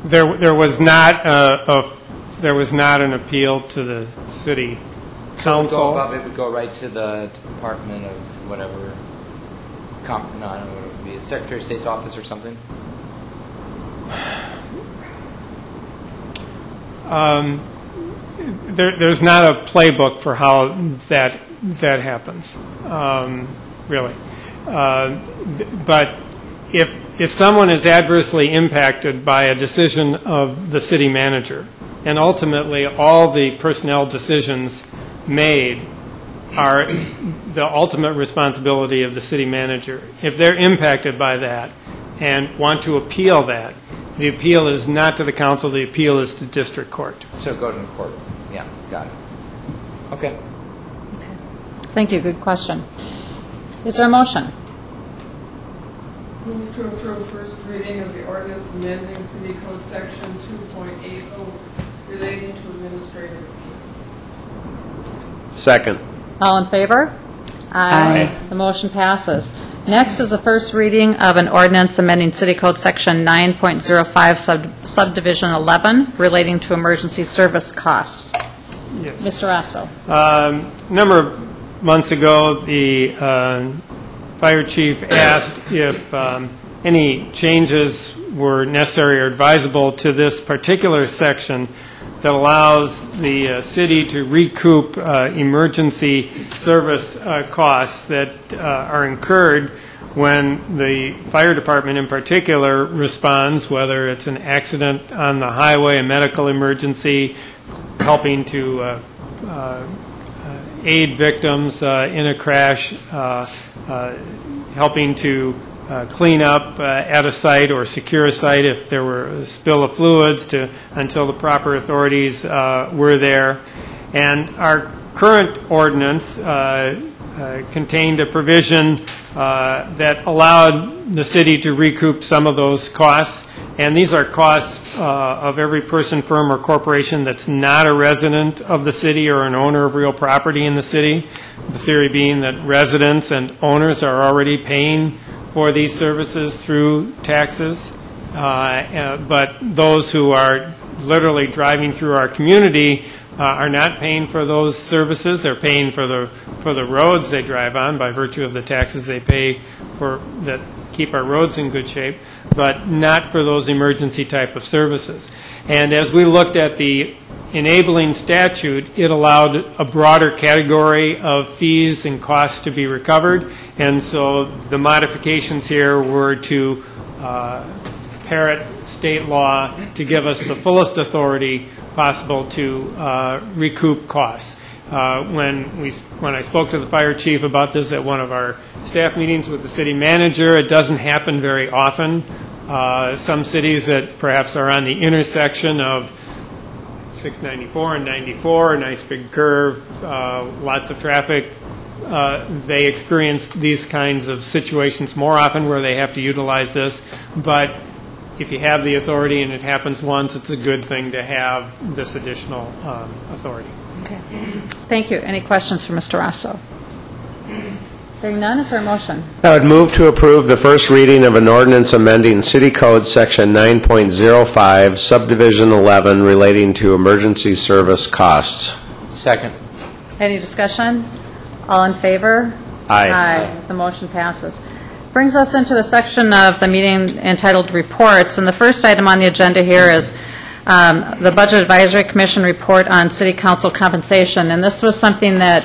There was not an appeal to the city council. So it would go right to the Department of whatever. I don't know what it would be. Secretary of State's office or something? There's not a playbook for how that happens, really. But if someone is adversely impacted by a decision of the city manager, and ultimately all the personnel decisions made are the ultimate responsibility of the city manager. If they're impacted by that and want to appeal that, the appeal is not to the council, the appeal is to district court. So go to the court. Yeah, got it. Okay. Thank you, good question. Is there a motion? Move to approve first reading of the ordinance amending City Code Section 2.80 relating to administrative appeal. Second. All in favor? Aye. The motion passes. Next is the first reading of an ordinance amending City Code Section 9.05 Subdivision 11 relating to emergency service costs. Yes. Mr. Rosso. A number of months ago, the fire chief asked if any changes were necessary or advisable to this particular section that allows the city to recoup emergency service costs that are incurred when the fire department in particular responds, whether it's an accident on the highway, a medical emergency, helping to aid victims in a crash, helping to clean up at a site or secure a site if there were a spill of fluids until the proper authorities were there. And our current ordinance contained a provision that allowed the city to recoup some of those costs. And these are costs of every person, firm, or corporation that's not a resident of the city or an owner of real property in the city. The theory being that residents and owners are already paying for these services through taxes. But those who are literally driving through our community are not paying for those services. They're paying for the roads they drive on by virtue of the taxes they pay for that keep our roads in good shape, but not for those emergency type of services. And as we looked at the enabling statute, it allowed a broader category of fees and costs to be recovered. And so the modifications here were to parrot state law to give us the fullest authority possible to recoup costs. When I spoke to the fire chief about this at one of our staff meetings with the city manager, it doesn't happen very often. Some cities that perhaps are on the intersection of 694 and 94, a nice big curve, lots of traffic, they experience these kinds of situations more often where they have to utilize this. But if you have the authority and it happens once, it's a good thing to have this additional authority. Okay. Thank you. Any questions for Mr. Rosso? Hearing none, is there a motion? I would move to approve the first reading of an ordinance amending City Code Section 9.05, Subdivision 11, relating to emergency service costs. Second. Any discussion? All in favor? Aye. Aye. The motion passes. Brings us into the section of the meeting entitled Reports, and the first item on the agenda here is the Budget Advisory Commission report on City Council compensation. And this was something that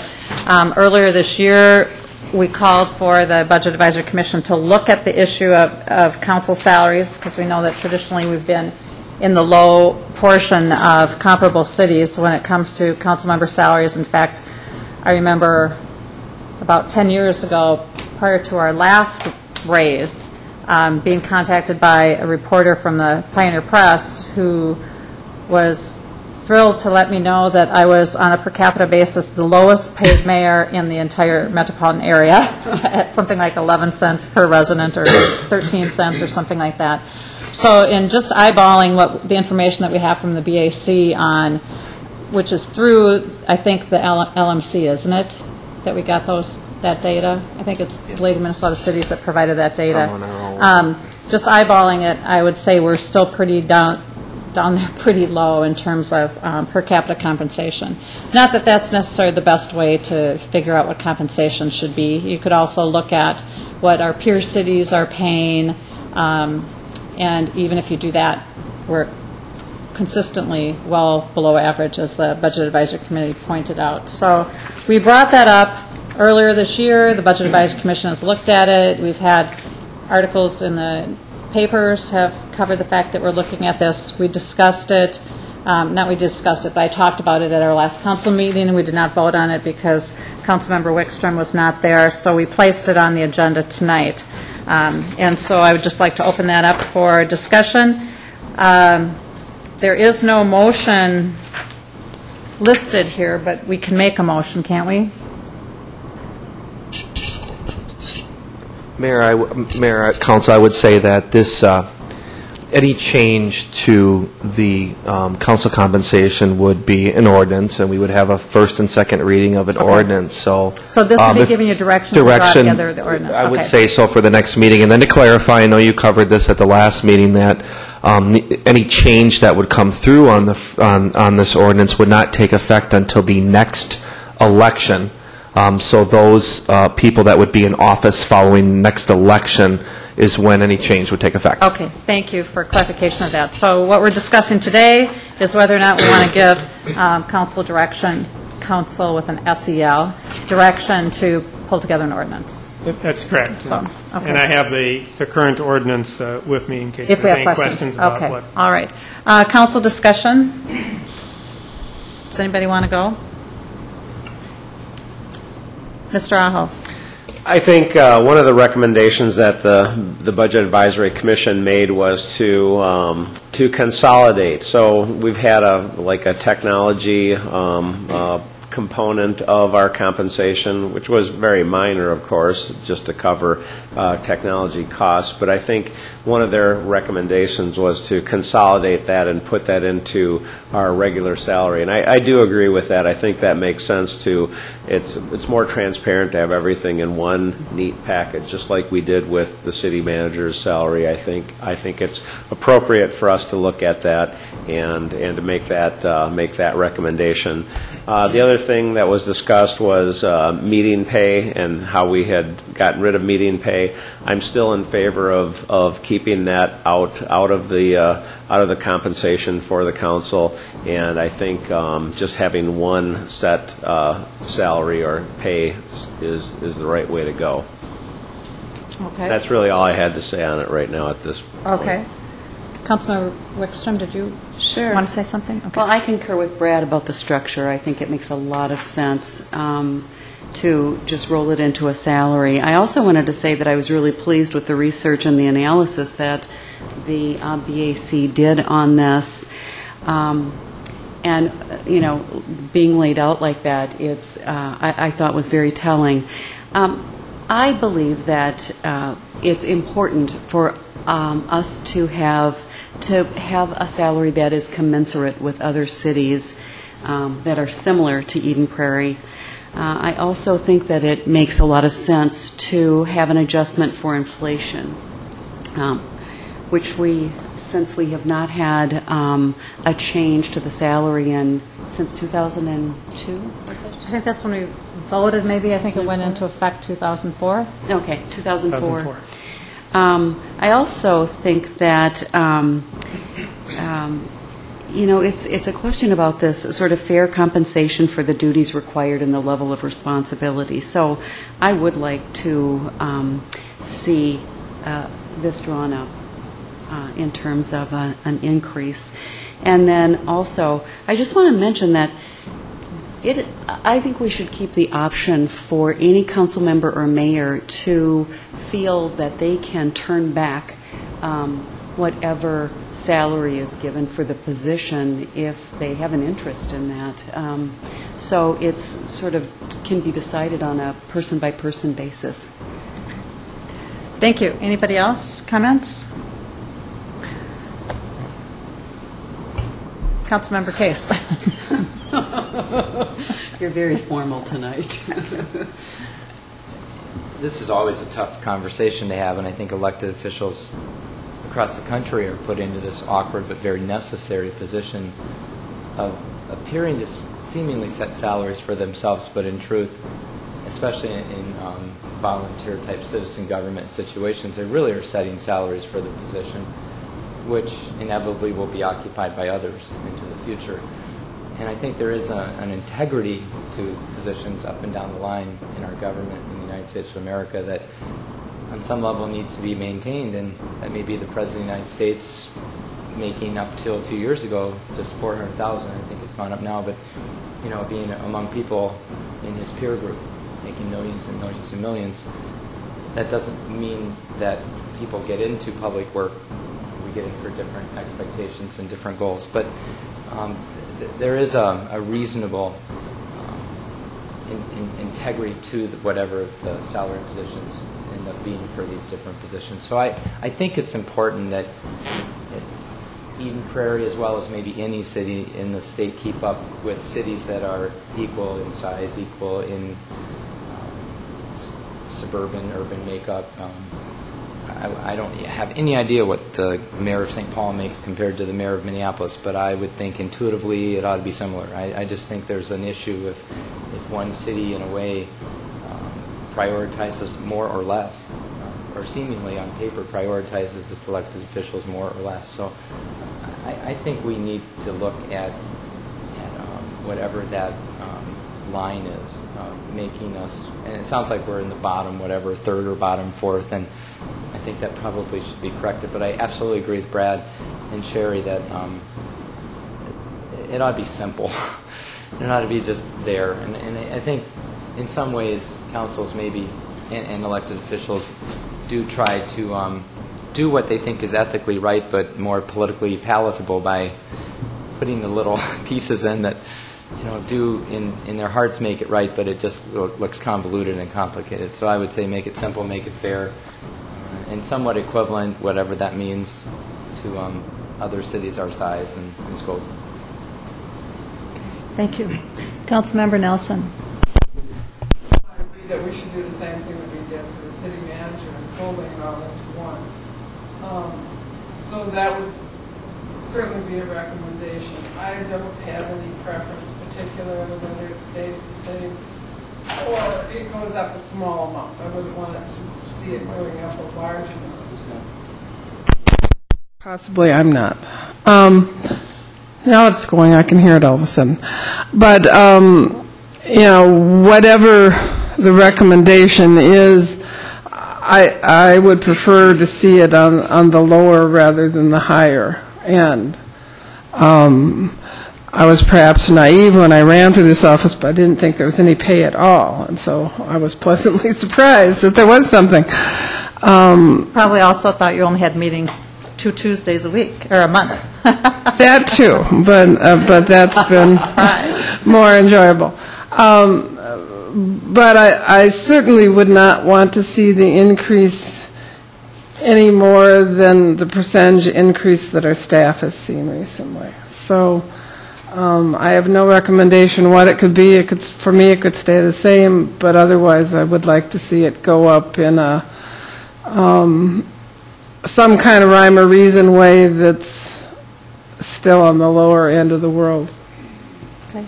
earlier this year we called for the Budget Advisory Commission to look at the issue of council salaries, because we know that traditionally we've been in the low portion of comparable cities when it comes to council member salaries. In fact, I remember about 10 years ago, prior to our last raise, being contacted by a reporter from the Pioneer Press who was thrilled to let me know that I was, on a per capita basis, the lowest paid mayor in the entire metropolitan area at something like 11 cents per resident or 13 cents or something like that. So in just eyeballing the information that we have from the BAC on, which is through, I think, the LMC, isn't it, that we got that data? I think it's the League of Minnesota Cities that provided that data. Just eyeballing it, I would say we're still pretty down there pretty low in terms of per capita compensation. Not that that's necessarily the best way to figure out what compensation should be. You could also look at what our peer cities are paying, and even if you do that, we're consistently well below average, as the Budget Advisory Committee pointed out. So we brought that up earlier this year. The Budget Advisory Commission has looked at it. We've had articles in the papers have covered the fact that we're looking at this. We discussed it. Not we discussed it, but I talked about it at our last council meeting, and we did not vote on it because Councilmember Wickstrom was not there, so we placed it on the agenda tonight. And so I would just like to open that up for discussion. There is no motion listed here, but we can make a motion, can't we? Mayor, Council, I would say that this, any change to the council compensation would be an ordinance, and we would have a first and second reading of an ordinance. So this would be giving you direction to draw together the ordinance. I would say so for the next meeting. And then to clarify, I know you covered this at the last meeting, that any change that would come through on this ordinance would not take effect until the next election. So those people that would be in office following next election is when any change would take effect. Okay, thank you for clarification of that. So what we're discussing today is whether or not we want to give council with an SEL, direction to pull together an ordinance. That's correct. So, okay. And I have the current ordinance with me in case if there's we any have questions about okay. what. All right. Council discussion. Does anybody want to go? Mr. Aho. I think one of the recommendations that the Budget Advisory Commission made was to consolidate. So we've had a technology component of our compensation, which was very minor, of course, just to cover technology costs. But I think one of their recommendations was to consolidate that and put that into our regular salary. And I do agree with that. I think that makes sense to. It's more transparent to have everything in one neat package, just like we did with the city manager's salary. I think it's appropriate for us to look at that and to make that recommendation. The other thing that was discussed was meeting pay and how we had gotten rid of meeting pay. I'm still in favor of keeping that out of the compensation for the council, and I think just having one set salary or pay is the right way to go. Okay. That's really all I had to say on it right now at this point. Okay. Councilmember Wickstrom, did you want to say something? Okay. Well, I concur with Brad about the structure. I think it makes a lot of sense to just roll it into a salary. I also wanted to say that I was really pleased with the research and the analysis that the BAC did on this. And, being laid out like that, I thought was very telling. I believe that it's important for us to have a salary that is commensurate with other cities that are similar to Eden Prairie. I also think that it makes a lot of sense to have an adjustment for inflation, which since we have not had a change to the salary since 2002, was it? I think that's when we voted, maybe. I think it went into effect 2004. Okay, 2004. I also think that, it's a question about this sort of fair compensation for the duties required and the level of responsibility. So I would like to see this drawn up in terms of an increase. And then also, I just want to mention that I think we should keep the option for any council member or mayor to feel that they can turn back whatever salary is given for the position if they have an interest in that. So it's sort of can be decided on a person-by-person basis. Thank you. Anybody else? Comments? Councilmember Case. You're very formal tonight. This is always a tough conversation to have, and I think elected officials across the country are put into this awkward but very necessary position of appearing to seemingly set salaries for themselves, but in truth especially in volunteer-type citizen government situations, they really are setting salaries for the position, which inevitably will be occupied by others into the future. And I think there is an integrity to positions up and down the line in our government in the United States of America that on some level needs to be maintained, and that may be the President of the United States making up till a few years ago just $400,000. I think it's gone up now, but being among people in his peer group making millions and millions and millions, that doesn't mean that people get into public work. We get in for different expectations and different goals, but there is a reasonable integrity to whatever the salary positions end up being for these different positions. So I think it's important that Eden Prairie, as well as maybe any city in the state, keep up with cities that are equal in size, equal in suburban, urban makeup. I don't have any idea what the mayor of St. Paul makes compared to the mayor of Minneapolis, but I would think intuitively it ought to be similar. I just think there's an issue if one city, in a way, prioritizes more or less, or seemingly on paper prioritizes its elected officials more or less. So I think we need to look at whatever that line is, making us, and it sounds like we're in the bottom, whatever, third or bottom fourth, and I think that probably should be corrected. But I absolutely agree with Brad and Sherry that it ought to be simple. It ought to be just there. And I think in some ways councils maybe and elected officials do try to do what they think is ethically right but more politically palatable by putting the little pieces in that do in their hearts make it right, but it just looks convoluted and complicated. So I would say make it simple, make it fair, and somewhat equivalent, whatever that means, to other cities our size and scope. Thank you. Councilmember Nelson. I agree that we should do the same thing that we did for the city manager and folding it all into one. So that would certainly be a recommendation. I don't have any preference particularly whether it stays the same or it goes up a small amount. I wouldn't want to see it going up a large amount. Possibly I'm not. Now it's going, I can hear it all of a sudden. But, whatever the recommendation is, I would prefer to see it on the lower rather than the higher end. I was perhaps naive when I ran for this office, but I didn't think there was any pay at all. And so I was pleasantly surprised that there was something. Probably also thought you only had meetings 2 Tuesdays a week, or a month. That too, but that's been more enjoyable. But I certainly would not want to see the increase any more than the percentage increase that our staff has seen recently. So I have no recommendation what it could be. For me, it could stay the same, but otherwise I would like to see it go up in a some kind of rhyme or reason way that's still on the lower end of the world. Okay.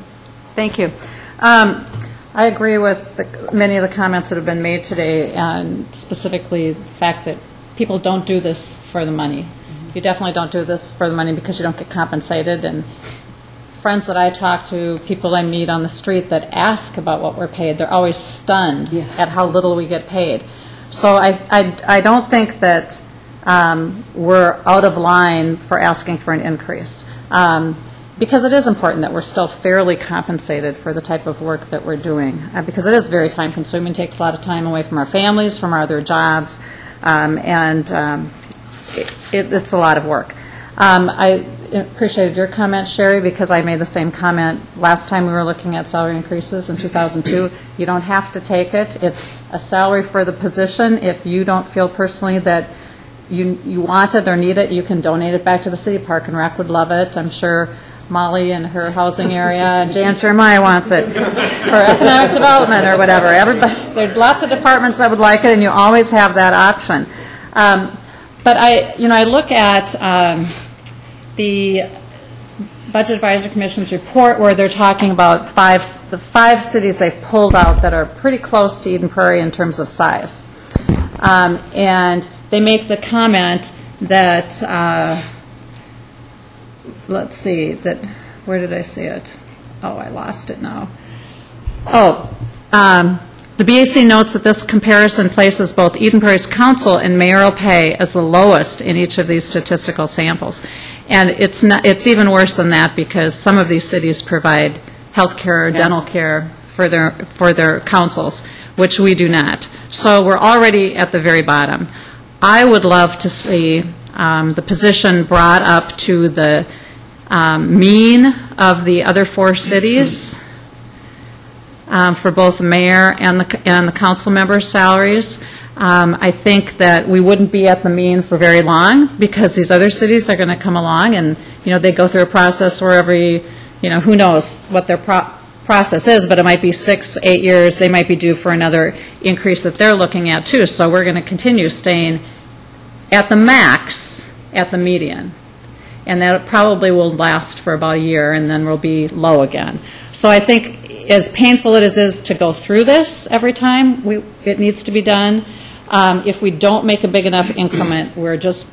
Thank you. I agree with many of the comments that have been made today, and specifically the fact that people don't do this for the money. You definitely don't do this for the money because you don't get compensated. And friends that I talk to, people I meet on the street that ask about what we're paid, they're always stunned at how little we get paid. So I don't think that we're out of line for asking for an increase. Because it is important that we're still fairly compensated for the type of work that we're doing, because it is very time-consuming, takes a lot of time away from our families, from our other jobs, and it's a lot of work. I appreciated your comment, Sherry, because I made the same comment last time we were looking at salary increases in 2002. You don't have to take it. It's a salary for the position. If you don't feel personally that you want it or need it, you can donate it back to the city. Park and Rec would love it. I'm sure Molly in her housing area, and Jan Jeremiah wants it for economic development or whatever. Everybody, there are lots of departments that would like it, and you always have that option. But I look at the Budget Advisory Commission's report where they're talking about the five cities they've pulled out that are pretty close to Eden Prairie in terms of size. And they make the comment that, let's see, that, where did I see it? Oh, I lost it now. The BAC notes that this comparison places both Eden Prairie's council and mayoral pay as the lowest in each of these statistical samples. And it's even worse than that because some of these cities provide health care or dental care for their councils, which we do not. So we're already at the very bottom. I would love to see the position brought up to the mean of the other four cities for both the mayor and the council members' salaries. I think that we wouldn't be at the mean for very long because these other cities are going to come along and, they go through a process where every, who knows what their process is, but it might be 6, 8 years. They might be due for another increase that they're looking at too. So we're going to continue staying at the max at the median. And that probably will last for about a year, and then we'll be low again. So I think as painful as it is to go through this every time, it needs to be done. If we don't make a big enough increment, we're just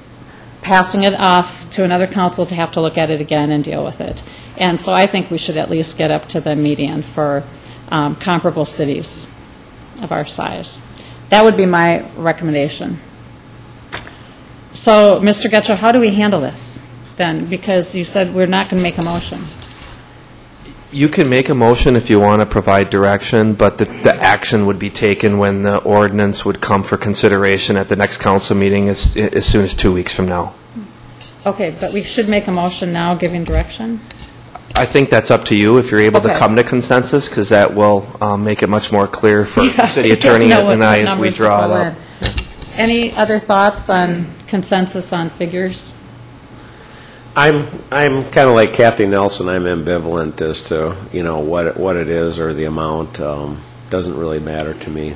passing it off to another council to have to look at it again and deal with it. And so I think we should at least get up to the median for comparable cities of our size. That would be my recommendation. So, Mr. Getchell, how do we handle this then? Because you said we're not going to make a motion. You can make a motion if you want to provide direction, but the action would be taken when the ordinance would come for consideration at the next council meeting as soon as 2 weeks from now. Okay, but we should make a motion now giving direction? I think that's up to you if you're able to come to consensus, because that will make it much more clear for the city attorney and I as we draw it up. Any other thoughts on consensus on figures? I'm kind of like Kathy Nelson. I'm ambivalent as to what it is or the amount. Doesn't really matter to me.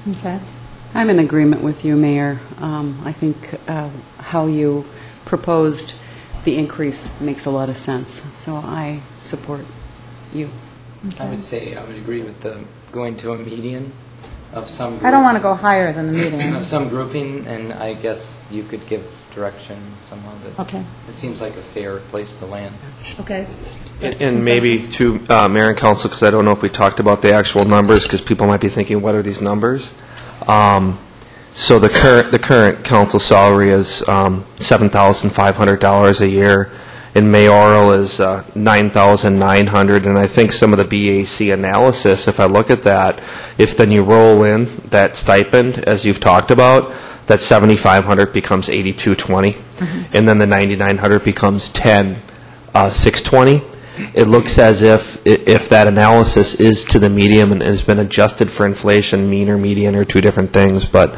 Okay. I'm in agreement with you, Mayor. I think how you proposed the increase makes a lot of sense. So I support you. I would say I would agree with going to a median of some group. I don't want to go higher than the median. Of some grouping, and I guess you could give direction somehow. But okay. It seems like a fair place to land. Okay. And maybe to Mayor and Council, because I don't know if we talked about the actual numbers, because people might be thinking, what are these numbers? So the current council salary is $7,500 a year, and mayoral is $9,900. And I think some of the BAC analysis, if I look at that, if then you roll in that stipend, as you've talked about, that $7,500 becomes $8,220, and then the $9,900 becomes $10,620. It looks as if that analysis is to the medium and has been adjusted for inflation. Mean or median are two different things, but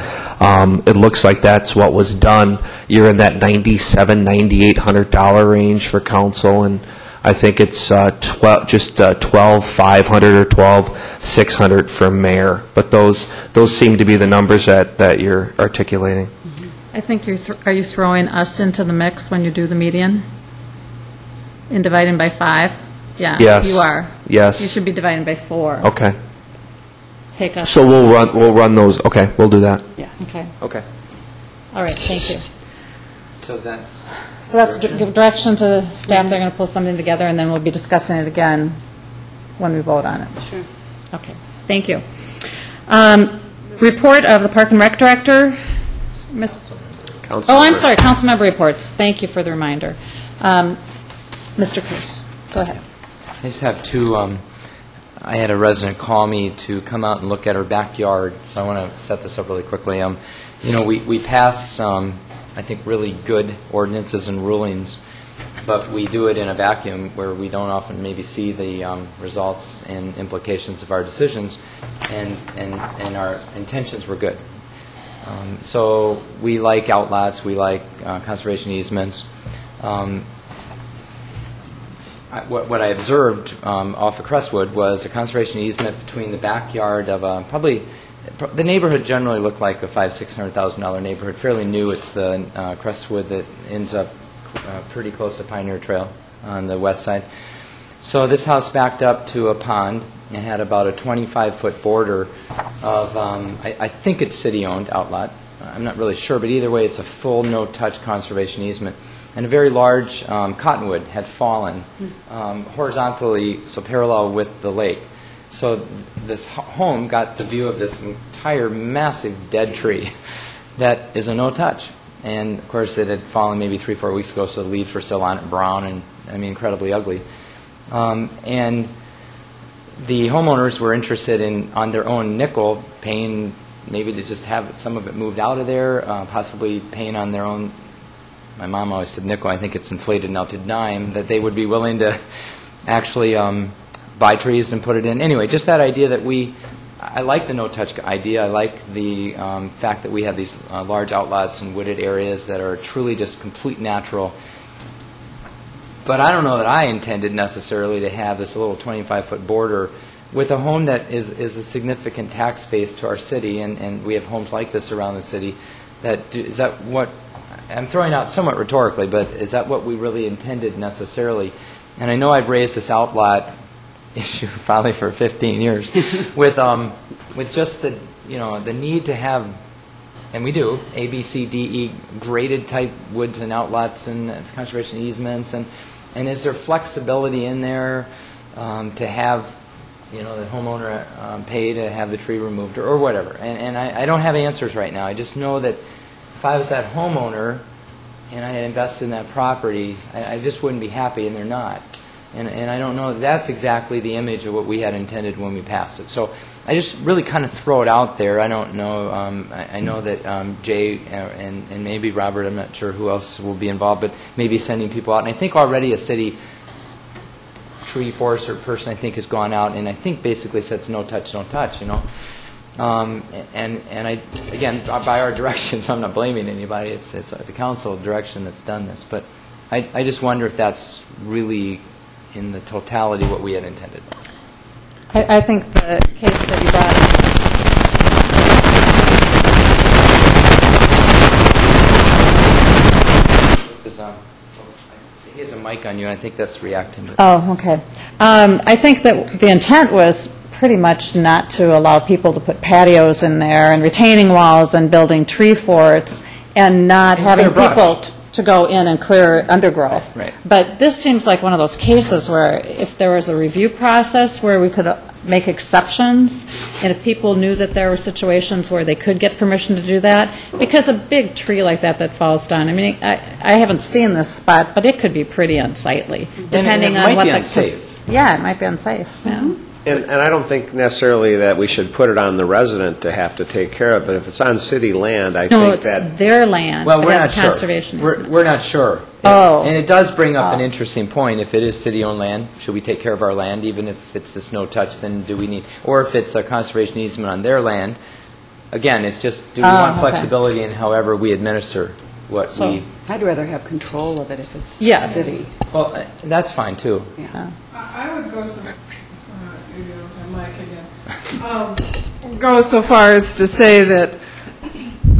it looks like that's what was done. You're in that $9,700, $9,800 range for council, and I think it's $12,500 or $12,600 for mayor. But those seem to be the numbers that you're articulating. I think are you throwing us into the mix when you do the median? In dividing by 5? Yeah. Yes. You are. Yes. You should be dividing by 4. Okay. Take us. So we'll run those. Okay, we'll do that. Yes. Okay. Okay. All right. Thank you. So is that? So that's give direction to staff. They're going to pull something together, and then we'll be discussing it again when we vote on it. Sure. Okay. Thank you. Report of the Park and Rec Director. I'm sorry. Council member reports. Thank you for the reminder. Mr. Cruz, go ahead. I just have two. I had a resident call me to come out and look at her backyard, so I want to set this up really quickly. We pass, I think, really good ordinances and rulings, but we do it in a vacuum where we don't often maybe see the results and implications of our decisions, and our intentions were good. So we like outlots, we like conservation easements. What I observed off of Crestwood was a conservation easement between the backyard of the neighborhood generally looked like a $500,000-$600,000 neighborhood, fairly new. It's the Crestwood that ends up pretty close to Pioneer Trail on the west side. So this house backed up to a pond and had about a 25-foot border of, I think it's city-owned outlot. I'm not really sure, but either way, it's a full no-touch conservation easement. And a very large cottonwood had fallen horizontally, so parallel with the lake. So this home got the view of this entire massive dead tree that is a no-touch. And, of course, it had fallen maybe 3-4 weeks ago, so the leaves were still on it, brown, and, I mean, incredibly ugly. And the homeowners were interested in, on their own nickel, paying maybe to just have some of it moved out of there, possibly paying on their own. My mom always said nickel. I think it's inflated now to dime, that they would be willing to actually buy trees and put it in. Anyway, just that idea that I like the no-touch idea. I like the fact that we have these large outlots and wooded areas that are truly just complete natural. But I don't know that I intended necessarily to have this little 25-foot border with a home that is a significant tax base to our city, and we have homes like this around the city. Is that what, I'm throwing out somewhat rhetorically, but is that what we really intended necessarily? And I know I've raised this outlot issue probably for 15 years with just the, the need to have, and we do, A, B, C, D, E, graded type woods and outlots and conservation easements, and is there flexibility in there to have, the homeowner pay to have the tree removed or whatever? And I don't have answers right now. I just know that if I was that homeowner and I had invested in that property, I just wouldn't be happy, and they're not. And I don't know that that's exactly the image of what we had intended when we passed it. So I just really kind of throw it out there. I don't know. I know that Jay and maybe Robert, I'm not sure who else will be involved, but maybe sending people out. And I think already a city tree forester person, I think, has gone out and I think basically says no touch, don't touch, And I, again, by our direction, so I'm not blaming anybody. It's the council direction that's done this. But I just wonder if that's really in the totality what we had intended. I think the case that you brought up. This is he has a mic on you, and I think that's reacting. Oh, okay. I think that the intent was pretty much not to allow people to put patios in there and retaining walls and building tree forts and not having people to go in and clear undergrowth. Right. But this seems like one of those cases where if there was a review process where we could make exceptions, and if people knew that there were situations where they could get permission to do that, because a big tree like that falls down, I mean, I haven't seen this spot, but it could be pretty unsightly, depending on what unsafe. Yeah, it might be unsafe. Yeah. And I don't think necessarily that we should put it on the resident to have to take care of it. But if it's on city land, I think it's that their land. Well, it we're has not a sure. conservation easement. We're not sure. Oh. And it does bring up an interesting point. If it is city-owned land, should we take care of our land, even if it's this no-touch? Then do we need, or if it's a conservation easement on their land? Again, it's just do we want flexibility in however we administer what we. I'd rather have control of it if it's city. Well, that's fine too. Yeah. I would go so. Go so far as to say that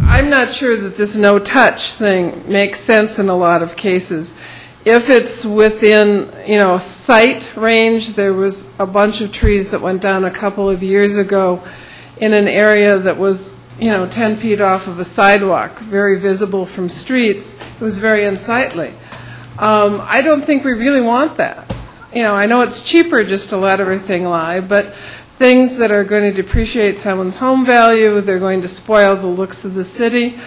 I'm not sure that this no-touch thing makes sense in a lot of cases. If it's within, sight range, there was a bunch of trees that went down a couple of years ago in an area that was, 10 feet off of a sidewalk, very visible from streets. It was very unsightly. I don't think we really want that. I know it's cheaper just to let everything lie, but things that are going to depreciate someone's home value, they're going to spoil the looks of the city.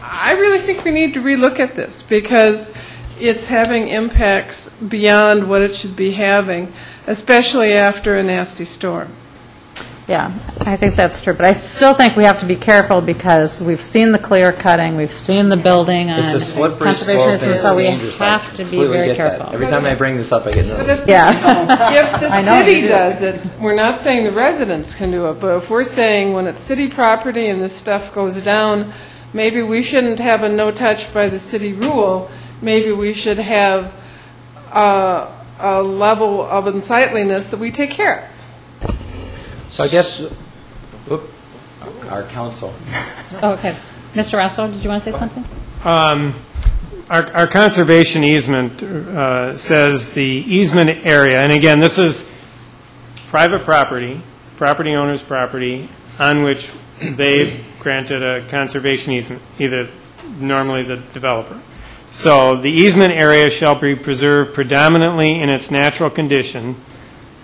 I really think we need to relook at this because it's having impacts beyond what it should be having, especially after a nasty storm. Yeah, I think that's true. But I still think we have to be careful because we've seen the clear cutting, we've seen the building on It's a slippery conservation, slope, and so we dangerous. have to be Completely very get that. careful. Every time I bring this up, I get nervous. If the I know city you do. does it, we're not saying the residents can do it, but if we're saying when it's city property and this stuff goes down, maybe we shouldn't have a no-touch by the city rule. Maybe we should have a level of unsightliness that we take care of. So I guess, our council. Okay. Mr. Rosso, did you want to say something? our conservation easement says the easement area, and again, this is private property, property owner's property, on which they've granted a conservation easement, either normally the developer. So the easement area shall be preserved predominantly in its natural condition.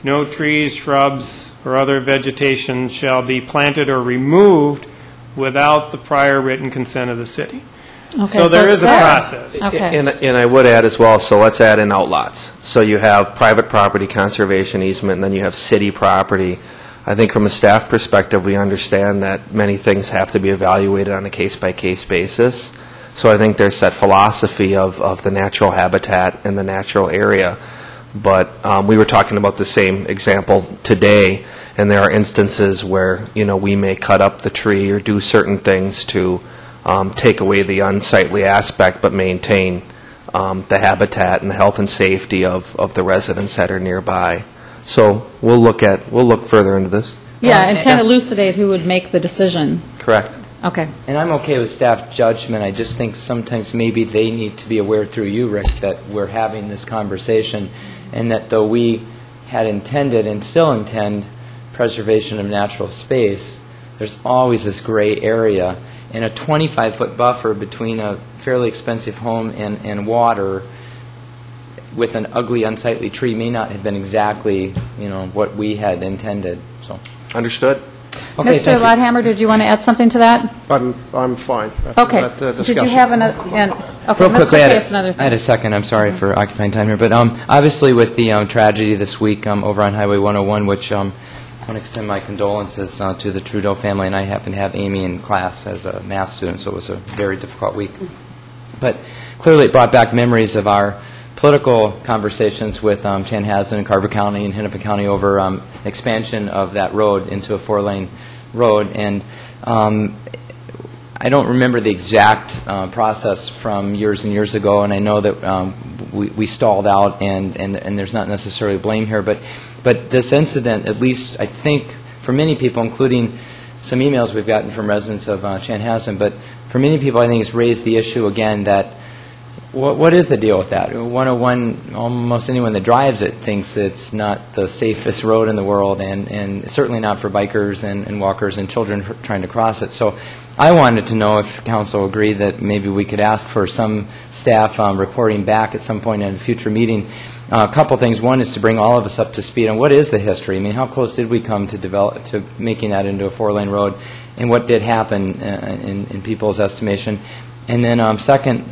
No trees, shrubs, or other vegetation shall be planted or removed without the prior written consent of the city. Okay, So there it's is a there. process. Okay. And I would add as well, so let's add in outlots. So you have private property conservation easement, and then you have city property. I think from a staff perspective, we understand that many things have to be evaluated on a case-by-case basis. So I think there's that philosophy of the natural habitat and the natural area. But we were talking about the same example today, and there are instances where, we may cut up the tree or do certain things to take away the unsightly aspect, but maintain the habitat and the health and safety of the residents that are nearby. So we'll look further into this. Yeah, and kind of elucidate who would make the decision. Correct. Okay. And I'm okay with staff judgment. I just think sometimes maybe they need to be aware through you, Rick, that we're having this conversation, and that though we had intended and still intend preservation of natural space, there's always this gray area, and a 25-foot buffer between a fairly expensive home and water with an ugly, unsightly tree may not have been exactly, what we had intended. So, Understood. okay, Mr. thank you. Lotthammer, did you want to add something to that? I'm fine. after Okay. that, Did discussion. you have another? Okay, Real Mr. quickly, Case, another I thing. had a second. I'm sorry for occupying time here. But obviously with the tragedy this week over on Highway 101, which I want to extend my condolences to the Trudeau family, and I happen to have Amy in class as a math student, so it was a very difficult week. But clearly it brought back memories of our political conversations with Chanhassen and Carver County and Hennepin County over expansion of that road into a 4-lane road. And I don't remember the exact process from years and years ago, and I know that we stalled out, and there's not necessarily blame here, but this incident, at least I think for many people, including some emails we've gotten from residents of Chanhassen, but for many people I think it's raised the issue again that what is the deal with that? 101, almost anyone that drives it thinks it's not the safest road in the world, and certainly not for bikers and walkers and children trying to cross it. So I wanted to know if council agreed that maybe we could ask for some staff reporting back at some point in a future meeting. A couple things. One is to bring all of us up to speed on what is the history. I mean, how close did we come to making that into a 4-lane road, and what did happen in people's estimation? And then second,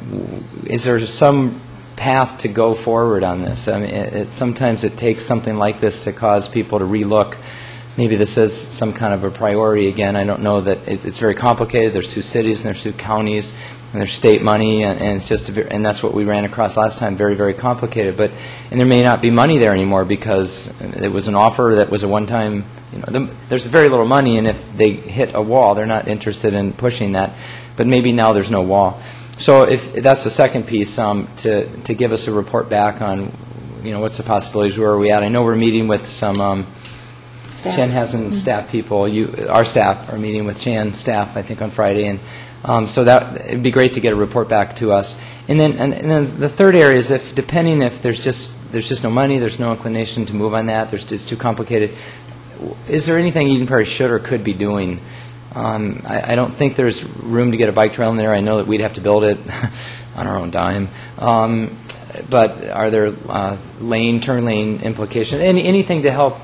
is there some path to go forward on this? I mean, sometimes it takes something like this to cause people to relook. Maybe this is some kind of a priority again. I don't know that it's very complicated. There's 2 cities and there's 2 counties and there's state money, and it's just and that's what we ran across last time. Very, very complicated. And there may not be money there anymore because it was an offer that was a one-time. There's very little money, and if they hit a wall, they're not interested in pushing that. But maybe now there's no wall. So if that's the second piece, to give us a report back on, what's the possibilities, where are we at? I know we're meeting with some Chanhassen staff people. Our staff are meeting with Chan staff, I think, on Friday, and so that it'd be great to get a report back to us. And then the third area is if there's just no money, there's no inclination to move on that. It's too complicated. Is there anything Eden Prairie should or could be doing? I don't think there's room to get a bike trail in there. I know that we'd have to build it on our own dime. But are there turn lane implications? Anything to help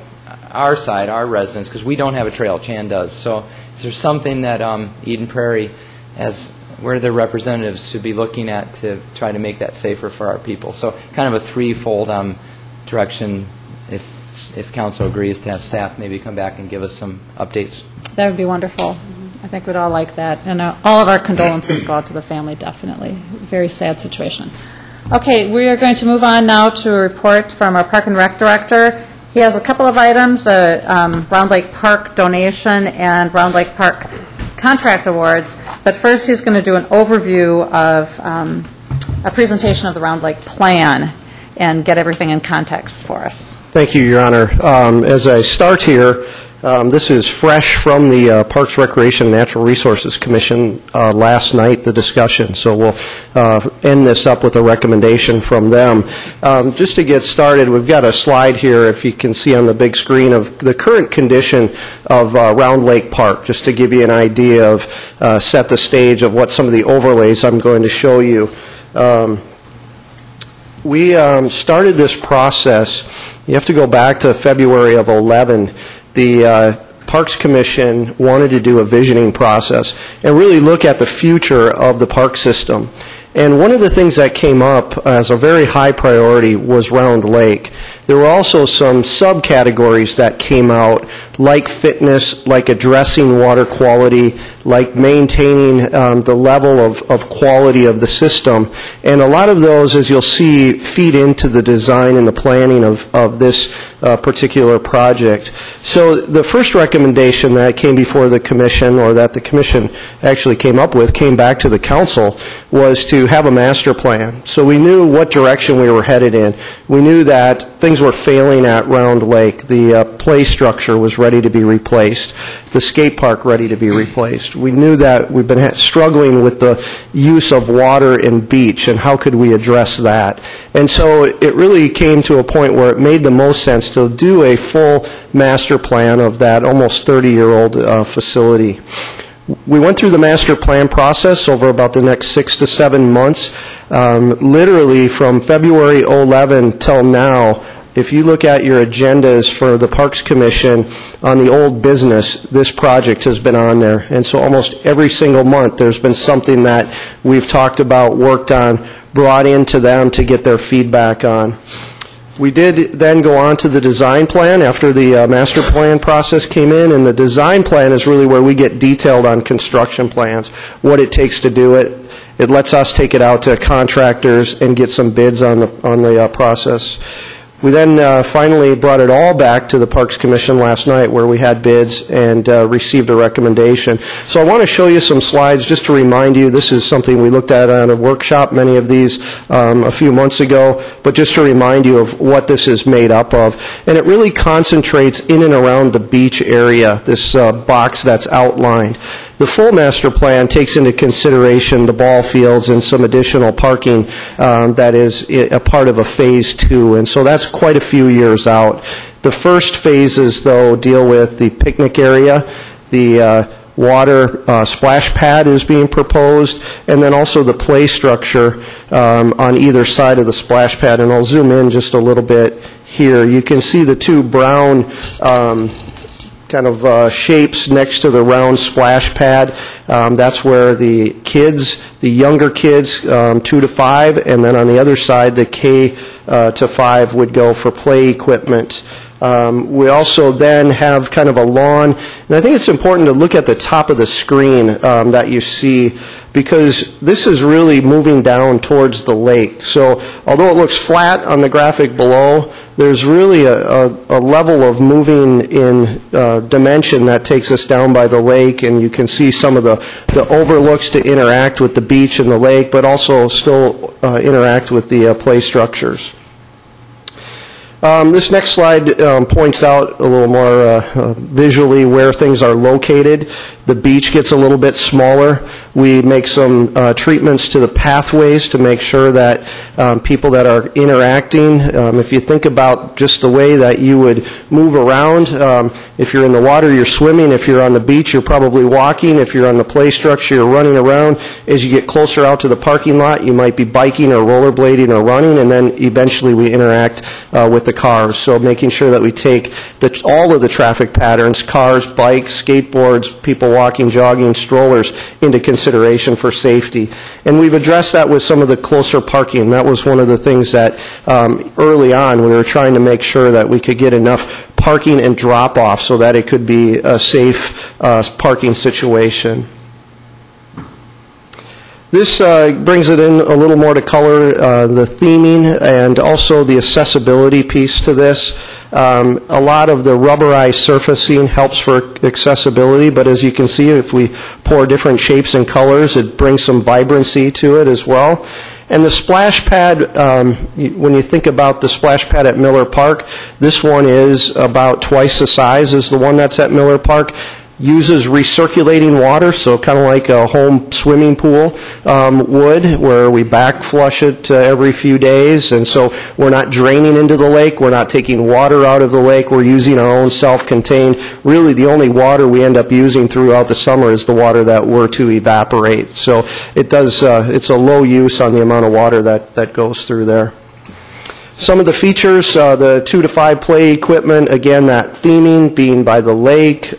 our side, our residents, because we don't have a trail, Chan does. So is there something that Eden Prairie, where their representatives should be looking at to try to make that safer for our people? So kind of a threefold direction, if council agrees to have staff maybe come back and give us some updates. That would be wonderful. I think we'd all like that. And all of our condolences go out to the family, definitely. Very sad situation. Okay, we are going to move on now to a report from our Park and Rec Director. He has a couple of items, Round Lake Park donation and Round Lake Park contract awards. But first he's going to do an overview of a presentation of the Round Lake plan and get everything in context for us. Thank you, Your Honor. As I start here, This is fresh from the Parks, Recreation, and Natural Resources Commission last night, the discussion. So we'll end this up with a recommendation from them. Just to get started, we've got a slide here, if you can see on the big screen, of the current condition of Round Lake Park, just to give you an idea of, set the stage of what some of the overlays I'm going to show you. We started this process, you have to go back to February of 11. The Parks Commission wanted to do a visioning process and really look at the future of the park system. And one of the things that came up as a very high priority was Round Lake. There were also some subcategories that came out, like fitness, like addressing water quality, like maintaining the level of quality of the system. And a lot of those, as you'll see, feed into the design and the planning of this particular project. So the first recommendation that came before the Commission, or that the Commission actually came up with, came back to the Council, was to have a master plan. So we knew what direction we were headed in. We knew that things were failing at Round Lake. The play structure was ready to be replaced. The skate park ready to be replaced. We knew that we've been struggling with the use of water and beach, and how could we address that. And so it really came to a point where it made the most sense to do a full master plan of that almost 30-year-old facility. We went through the master plan process over about the next 6 to 7 months. Literally from February 11 till now, if you look at your agendas for the Parks Commission on the old business, this project has been on there. And so almost every single month there's been something that we've talked about, worked on, brought into them to get their feedback on. We did then go on to the design plan after the master plan process came in, and the design plan is really where we get detailed on construction plans, what it takes to do it. It lets us take it out to contractors and get some bids on the process. We then finally brought it all back to the Parks Commission last night, where we had bids and received a recommendation. So I want to show you some slides just to remind you, this is something we looked at on a workshop, many of these a few months ago, but just to remind you of what this is made up of. And it really concentrates in and around the beach area, this box that's outlined. The full master plan takes into consideration the ball fields and some additional parking that is a part of a phase 2, and so that's quite a few years out. The first phases, though, deal with the picnic area, the water splash pad is being proposed, and then also the play structure on either side of the splash pad. And I'll zoom in just a little bit here. You can see the two brown kind of shapes next to the round splash pad. That's where the kids, the younger kids, 2 to 5, and then on the other side, the K to 5 would go for play equipment. We also then have kind of a lawn, and I think it's important to look at the top of the screen that you see, because this is really moving down towards the lake. So although it looks flat on the graphic below, there's really a level of moving in dimension that takes us down by the lake, and you can see some of the overlooks to interact with the beach and the lake, but also still interact with the play structures. This next slide points out a little more visually where things are located. The beach gets a little bit smaller. We make some treatments to the pathways to make sure that people that are interacting, if you think about just the way that you would move around, if you're in the water, you're swimming. If you're on the beach, you're probably walking. If you're on the play structure, you're running around. As you get closer out to the parking lot, you might be biking or rollerblading or running, and then eventually we interact with the cars. So making sure that we take all of the traffic patterns, cars, bikes, skateboards, people walking, jogging, strollers, into consideration for safety. And we've addressed that with some of the closer parking. That was one of the things that early on we were trying to make sure that we could get enough parking and drop-off so that it could be a safe parking situation. This brings it in a little more to color, the theming and also the accessibility piece to this. A lot of the rubberized surfacing helps for accessibility, but as you can see, if we pour different shapes and colors, it brings some vibrancy to it as well. And the splash pad, when you think about the splash pad at Miller Park, this one is about twice the size as the one that's at Miller Park. Uses recirculating water, so kind of like a home swimming pool would, where we back flush it every few days, and so we're not draining into the lake, we're not taking water out of the lake, we're using our own self-contained. Really, the only water we end up using throughout the summer is the water that were to evaporate. So it does, it's a low use on the amount of water that goes through there. Some of the features, the 2 to 5 play equipment, again, that theming being by the lake.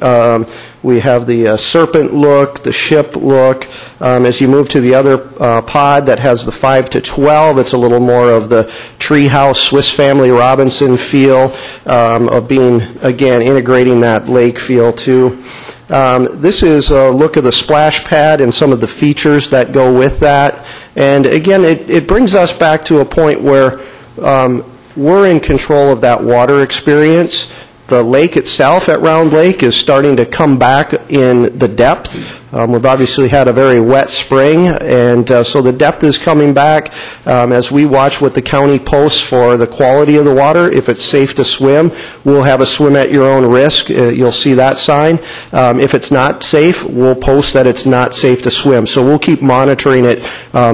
We have the serpent look, the ship look. As you move to the other pod that has the 5 to 12, it's a little more of the treehouse, Swiss Family Robinson feel of being, again, integrating that lake feel too. This is a look of the splash pad and some of the features that go with that. And again, it brings us back to a point where we're in control of that water experience. The lake itself at Round Lake is starting to come back in the depth. We've obviously had a very wet spring, and so the depth is coming back. As we watch what the county posts for the quality of the water, if it's safe to swim, we'll have a swim at your own risk. You'll see that sign. If it's not safe, we'll post that it's not safe to swim. So we'll keep monitoring it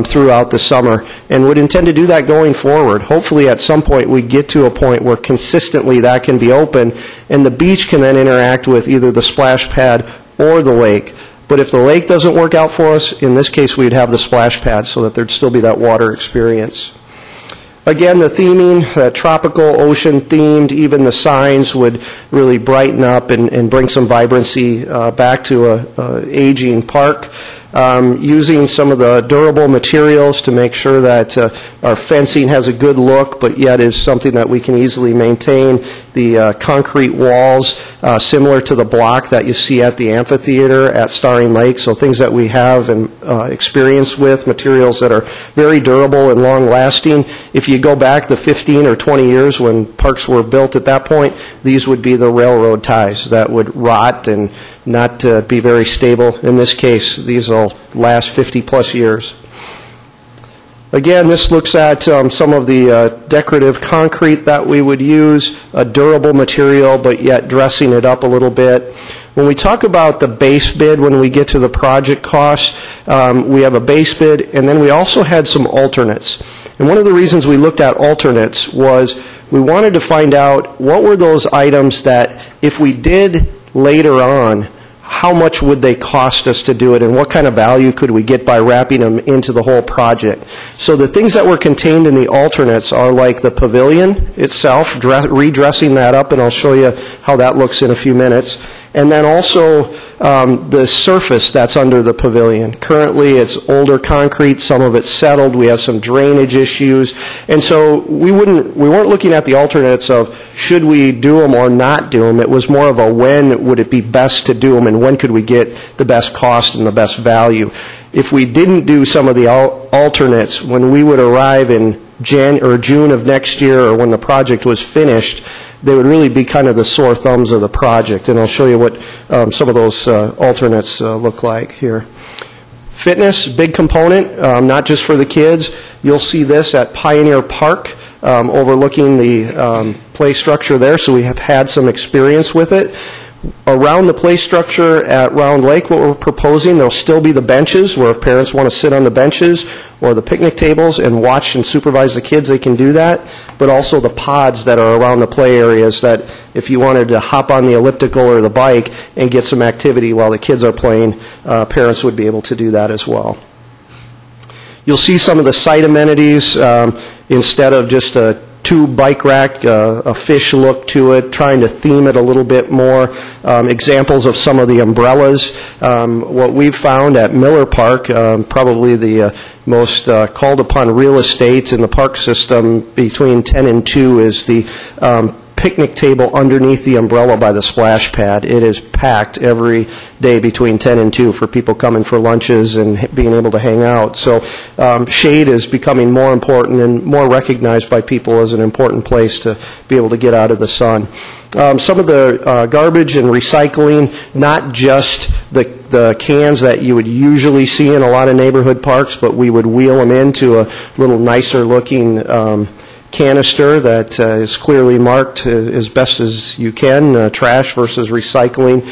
throughout the summer, and would intend to do that going forward. Hopefully at some point we get to a point where consistently that can be open, and the beach can then interact with either the splash pad or the lake. But if the lake doesn't work out for us, in this case we'd have the splash pad so that there'd still be that water experience. Again, the theming, tropical, ocean themed, even the signs would really brighten up and bring some vibrancy back to a aging park. Using some of the durable materials to make sure that our fencing has a good look, but yet is something that we can easily maintain. The concrete walls, similar to the block that you see at the amphitheater at Starring Lake, so things that we have and experience with, materials that are very durable and long-lasting. If you go back the 15 or 20 years when parks were built at that point, these would be the railroad ties that would rot and not be very stable. In this case, these will last 50-plus years. Again, this looks at some of the decorative concrete that we would use, a durable material, but yet dressing it up a little bit. When we talk about the base bid, when we get to the project cost, we have a base bid, and then we also had some alternates. And one of the reasons we looked at alternates was we wanted to find out what were those items that if we did later on, how much would they cost us to do it, and what kind of value could we get by wrapping them into the whole project. So the things that were contained in the alternates are like the pavilion itself, redressing that up, and I'll show you how that looks in a few minutes. And then also the surface that's under the pavilion. Currently it's older concrete, some of it's settled, we have some drainage issues, and so we weren't looking at the alternates of should we do them or not do them. It was more of a when would it be best to do them and when could we get the best cost and the best value. If we didn't do some of the alternates, when we would arrive in June of next year or when the project was finished, they would really be kind of the sore thumbs of the project, and I'll show you what some of those alternates look like here. Fitness, big component, not just for the kids. You'll see this at Pioneer Park, overlooking the play structure there, so we have had some experience with it. Around the play structure at Round Lake, what we're proposing, there'll still be the benches where if parents want to sit on the benches or the picnic tables and watch and supervise the kids, they can do that, but also the pods that are around the play areas that if you wanted to hop on the elliptical or the bike and get some activity while the kids are playing, parents would be able to do that as well. You'll see some of the site amenities instead of just a tube bike rack, a fish look to it, trying to theme it a little bit more. Examples of some of the umbrellas. What we've found at Miller Park, probably the most called upon real estate in the park system between 10 and 2 is the picnic table underneath the umbrella by the splash pad. It is packed every day between 10 and 2 for people coming for lunches and being able to hang out. So shade is becoming more important and more recognized by people as an important place to be able to get out of the sun. Some of the garbage and recycling, not just the cans that you would usually see in a lot of neighborhood parks, but we would wheel them into a little nicer looking canister that is clearly marked as best as you can, trash versus recycling.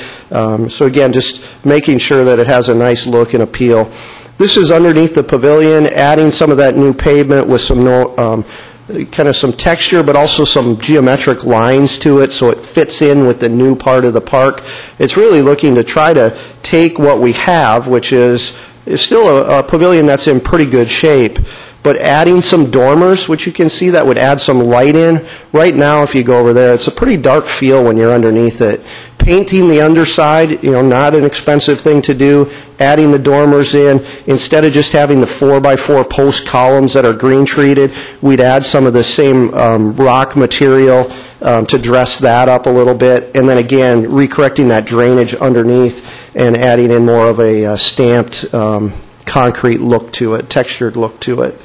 So again, just making sure that it has a nice look and appeal. This is underneath the pavilion, adding some of that new pavement with some kind of some texture, but also some geometric lines to it so it fits in with the new part of the park. It's really looking to try to take what we have, which is still a pavilion that's in pretty good shape, but adding some dormers, which you can see that would add some light in. Right now, if you go over there, it's a pretty dark feel when you're underneath it. Painting the underside, not an expensive thing to do. Adding the dormers in, instead of just having the 4x4 post columns that are green treated, we'd add some of the same rock material to dress that up a little bit. And then again, recorrecting that drainage underneath and adding in more of a stamped concrete look to it, textured look to it.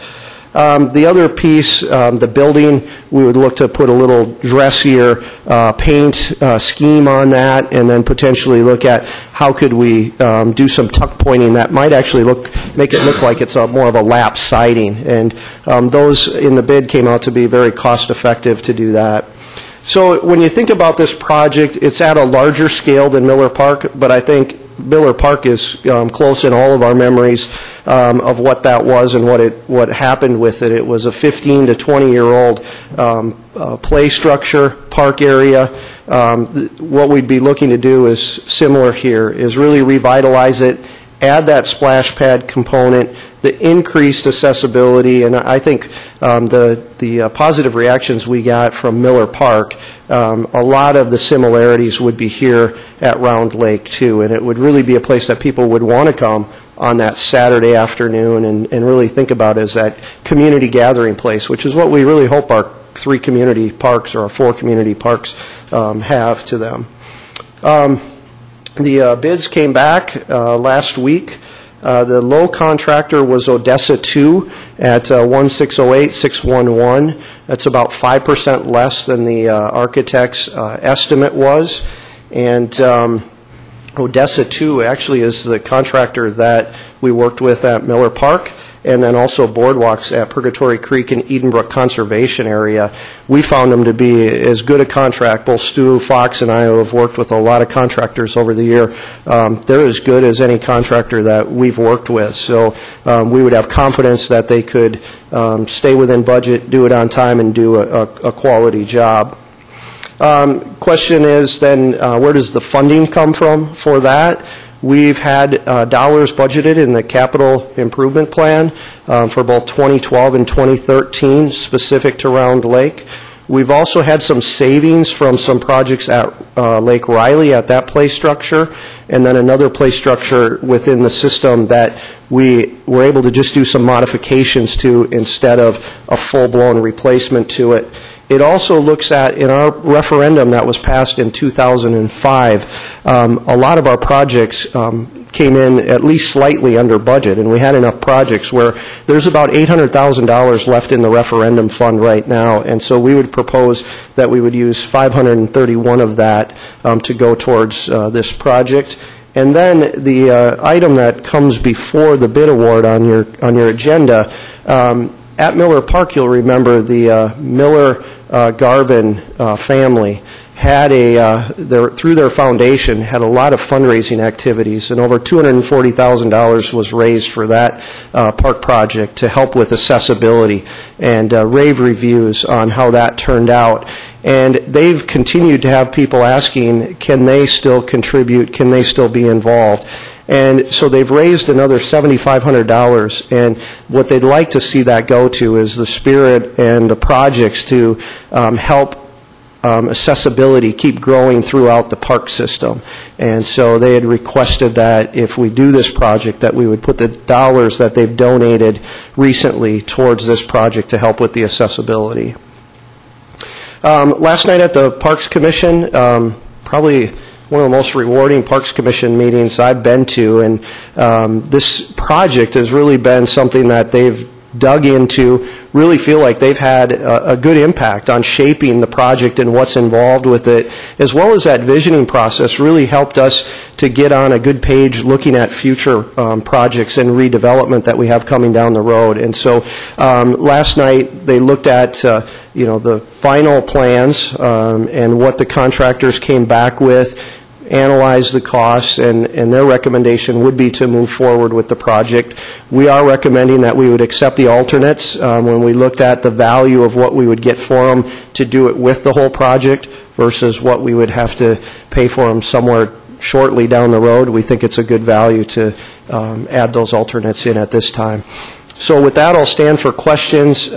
The other piece, the building, we would look to put a little dressier paint scheme on that, and then potentially look at how could we do some tuck pointing that might actually make it look like it's more of a lap siding. And those in the bid came out to be very cost effective to do that. So when you think about this project, it's at a larger scale than Miller Park, but I think Miller Park is close in all of our memories of what that was and what happened with it. It was a 15 to 20-year-old play structure, park area. What we'd be looking to do is similar here, is really revitalize it, add that splash pad component, the increased accessibility, and I think the positive reactions we got from Miller Park, a lot of the similarities would be here at Round Lake too, and it would really be a place that people would want to come on that Saturday afternoon and really think about as that community gathering place, which is what we really hope our 3 community parks or our 4 community parks have to them. The bids came back last week. The low contractor was Odessa 2 at $1,608,611. That's about 5% less than the architect's estimate was. And Odessa 2 actually is the contractor that we worked with at Miller Park, and then also boardwalks at Purgatory Creek and Edenbrook Conservation Area. We found them to be as good a contract. Both Stu, Fox, and I have worked with a lot of contractors over the year. They're as good as any contractor that we've worked with. So we would have confidence that they could stay within budget, do it on time, and do a quality job. Question is then, where does the funding come from for that? We've had dollars budgeted in the capital improvement plan for both 2012 and 2013, specific to Round Lake. We've also had some savings from some projects at Lake Riley at that play structure, and then another play structure within the system that we were able to just do some modifications to instead of a full-blown replacement to it. It also looks at, in our referendum that was passed in 2005, a lot of our projects came in at least slightly under budget, and we had enough projects where there's about $800,000 left in the referendum fund right now, and so we would propose that we would use 531 of that to go towards this project. And then the item that comes before the bid award on your agenda, at Miller Park, you'll remember the Miller Garvin family had through their foundation, had a lot of fundraising activities, and over $240,000 was raised for that park project to help with accessibility, and rave reviews on how that turned out. And they've continued to have people asking, can they still contribute, can they still be involved? And so they've raised another $7,500, and what they'd like to see that go to is the spirit and the projects to help accessibility keep growing throughout the park system. And so they had requested that if we do this project, that we would put the dollars that they've donated recently towards this project to help with the accessibility. Last night at the Parks Commission, probably one of the most rewarding Parks Commission meetings I've been to, and this project has really been something that they've dug into, really feel like they've had a good impact on shaping the project and what's involved with it, as well as that visioning process really helped us to get on a good page looking at future projects and redevelopment that we have coming down the road. And so last night they looked at the final plans and what the contractors came back with, analyze the costs, and their recommendation would be to move forward with the project. We are recommending that we would accept the alternates when we looked at the value of what we would get for them to do it with the whole project versus what we would have to pay for them somewhere shortly down the road. We think it's a good value to add those alternates in at this time. So with that, I'll stand for questions.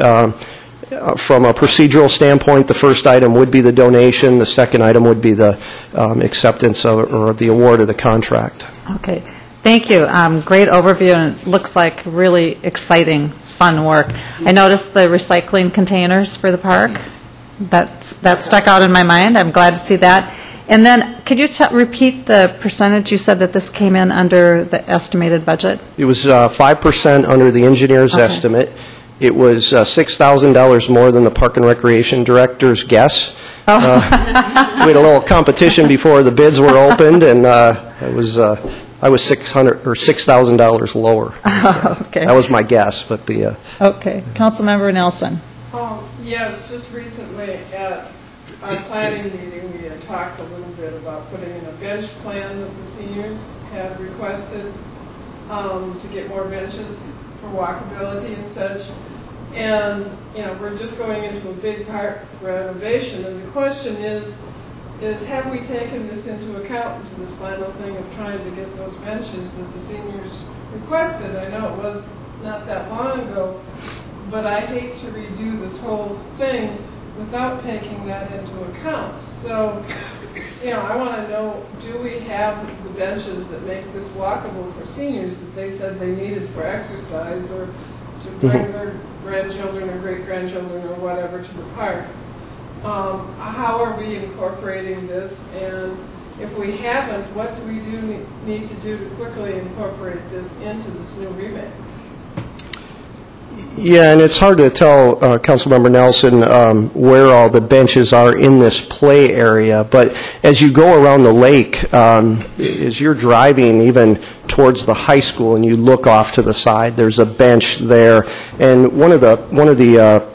From a procedural standpoint, the first item would be the donation. The second item would be the acceptance or the award of the contract. Okay. Thank you. Great overview, and it looks like really exciting, fun work. I noticed the recycling containers for the park. That stuck out in my mind. I'm glad to see that. And then could you repeat the percentage you said that this came in under the estimated budget? It was 5% under the engineer's estimate. It was $6,000 more than the Park and Recreation Director's guess. We had a little competition before the bids were opened, and I was $6,000 lower. Okay. That was my guess, but the. Okay, Councilmember Nelson. Yes, just recently at our planning meeting, we had talked a little bit about putting in a bench plan that the seniors had requested to get more benches for walkability and such. And, we're just going into a big park renovation, and the question is have we taken this into account into this final thing of trying to get those benches that the seniors requested? I know it was not that long ago, but I hate to redo this whole thing without taking that into account. So, I want to know, do we have the benches that make this walkable for seniors that they said they needed for exercise or to bring their grandchildren or great-grandchildren or whatever to the park? How are we incorporating this? And if we haven't, what do we need to do to quickly incorporate this into this new remake? Yeah, and it's hard to tell, Councilmember Nelson, where all the benches are in this play area. But as you go around the lake, as you're driving even towards the high school and you look off to the side, there's a bench there. And one of the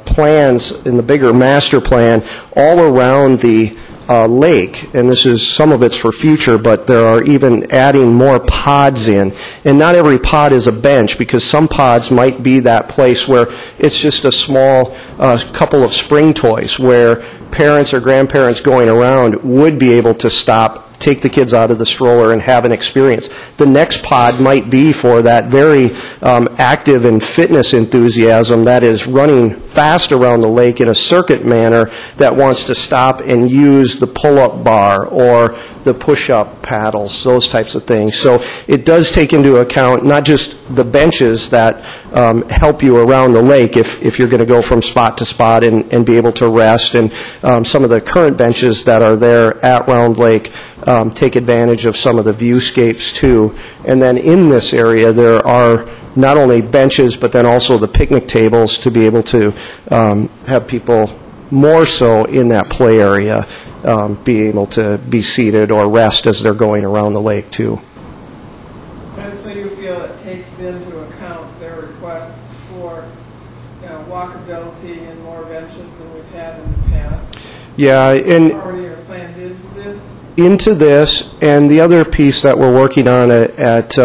plans in the bigger master plan, all around the lake, and this is some of it's for future, but there are even adding more pods in. And not every pod is a bench, because some pods might be that place where it's just a small couple of spring toys where parents or grandparents going around would be able to stop, take the kids out of the stroller and have an experience. The next pod might be for that very active and fitness enthusiasm that is running fast around the lake in a circuit manner that wants to stop and use the pull-up bar or the push-up paddles, those types of things. So it does take into account not just the benches that help you around the lake if you're going to go from spot to spot and be able to rest, and some of the current benches that are there at Round Lake take advantage of some of the viewscapes too. And then in this area there are not only benches but then also the picnic tables to be able to have people more so in that play area be able to be seated or rest as they're going around the lake too. And so you feel it takes into account their requests for walkability and more benches than we've had in the past? Yeah, and already are planned into this, and the other piece that we're working on at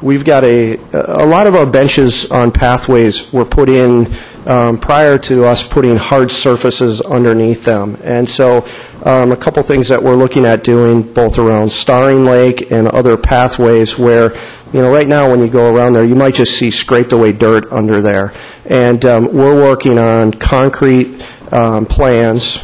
we've got a lot of our benches on pathways were put in prior to us putting hard surfaces underneath them. And so a couple things that we're looking at doing both around Starring Lake and other pathways where, right now when you go around there, you might just see scraped away dirt under there. And we're working on concrete plans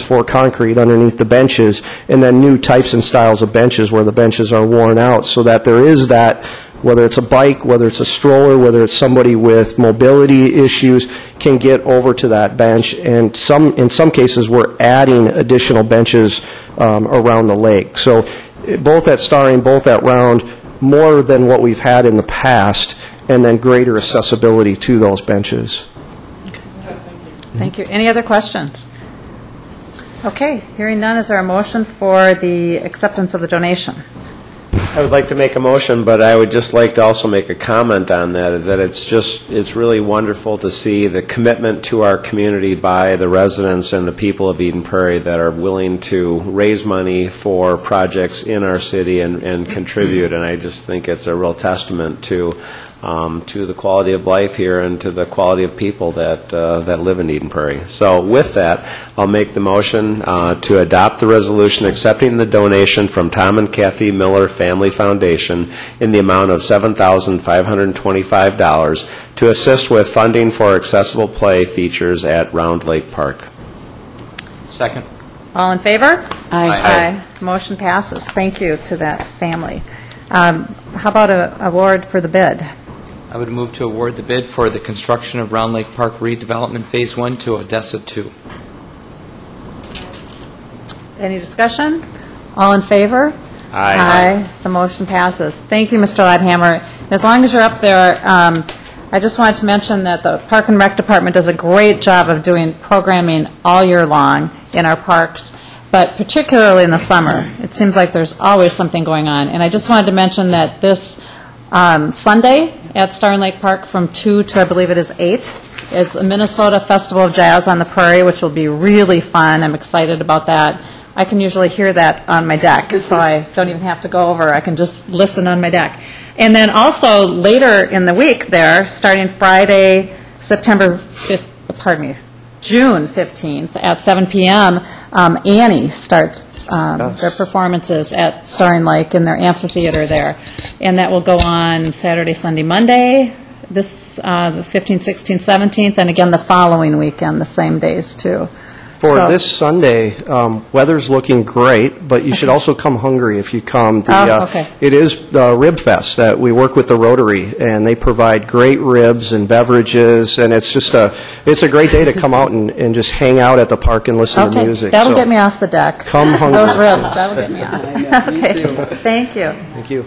for concrete underneath the benches, and then new types and styles of benches where the benches are worn out so that there is that whether it's a bike, whether it's a stroller, whether it's somebody with mobility issues, can get over to that bench. And in some cases, we're adding additional benches around the lake. So both at Starring, both at Round, more than what we've had in the past, and then greater accessibility to those benches. Thank you. Any other questions? Okay, hearing none, is there a motion for the acceptance of the donation? I would like to make a motion, but I would just like to also make a comment on that it's really wonderful to see the commitment to our community by the residents and the people of Eden Prairie that are willing to raise money for projects in our city and contribute, and I just think it's a real testament to the quality of life here and to the quality of people that live in Eden Prairie. So with that, I'll make the motion to adopt the resolution accepting the donation from Tom and Kathy Miller Family Foundation in the amount of $7,525 to assist with funding for accessible play features at Round Lake Park. Second. All in favor? Aye. Motion passes. Thank you to that family. How about an award for the bid? I would move to award the bid for the construction of Round Lake Park redevelopment Phase 1 to Odessa 2. Any discussion? All in favor? Aye. The motion passes. Thank you, Mr. Ledhammer. As long as you're up there, I just wanted to mention that the Park and Rec Department does a great job of doing programming all year long in our parks, but particularly in the summer. It seems like there's always something going on. And I just wanted to mention that this Sunday at Starring Lake Park from 2 to, I believe it is 8, is the Minnesota Festival of Jazz on the Prairie, which will be really fun. I'm excited about that. I can usually hear that on my deck, so I don't even have to go over. I can just listen on my deck. And then also later in the week there, starting Friday, June 15th at 7 p.m., Annie starts their performances at Starring Lake in their amphitheater there. And that will go on Saturday, Sunday, Monday, this the 15th, 16th, 17th, and again the following weekend, the same days too. For this Sunday, weather's looking great, but you should also come hungry if you come. Okay. It is the Rib Fest that we work with the Rotary, and they provide great ribs and beverages, and it's just it's a great day to come out and just hang out at the park and listen to music. That'll get me off the deck. Come hungry. Those ribs, that'll get me off. Okay, thank you. Thank you.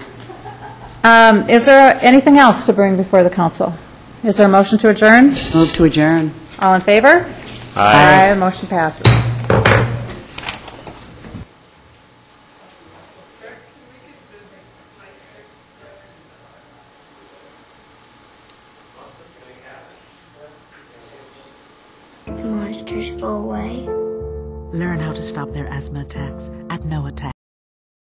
Is there anything else to bring before the council? Is there a motion to adjourn? Move to adjourn. All in favor? Aye. Motion passes. The monsters go away. Learn how to stop their asthma attacks at no attack.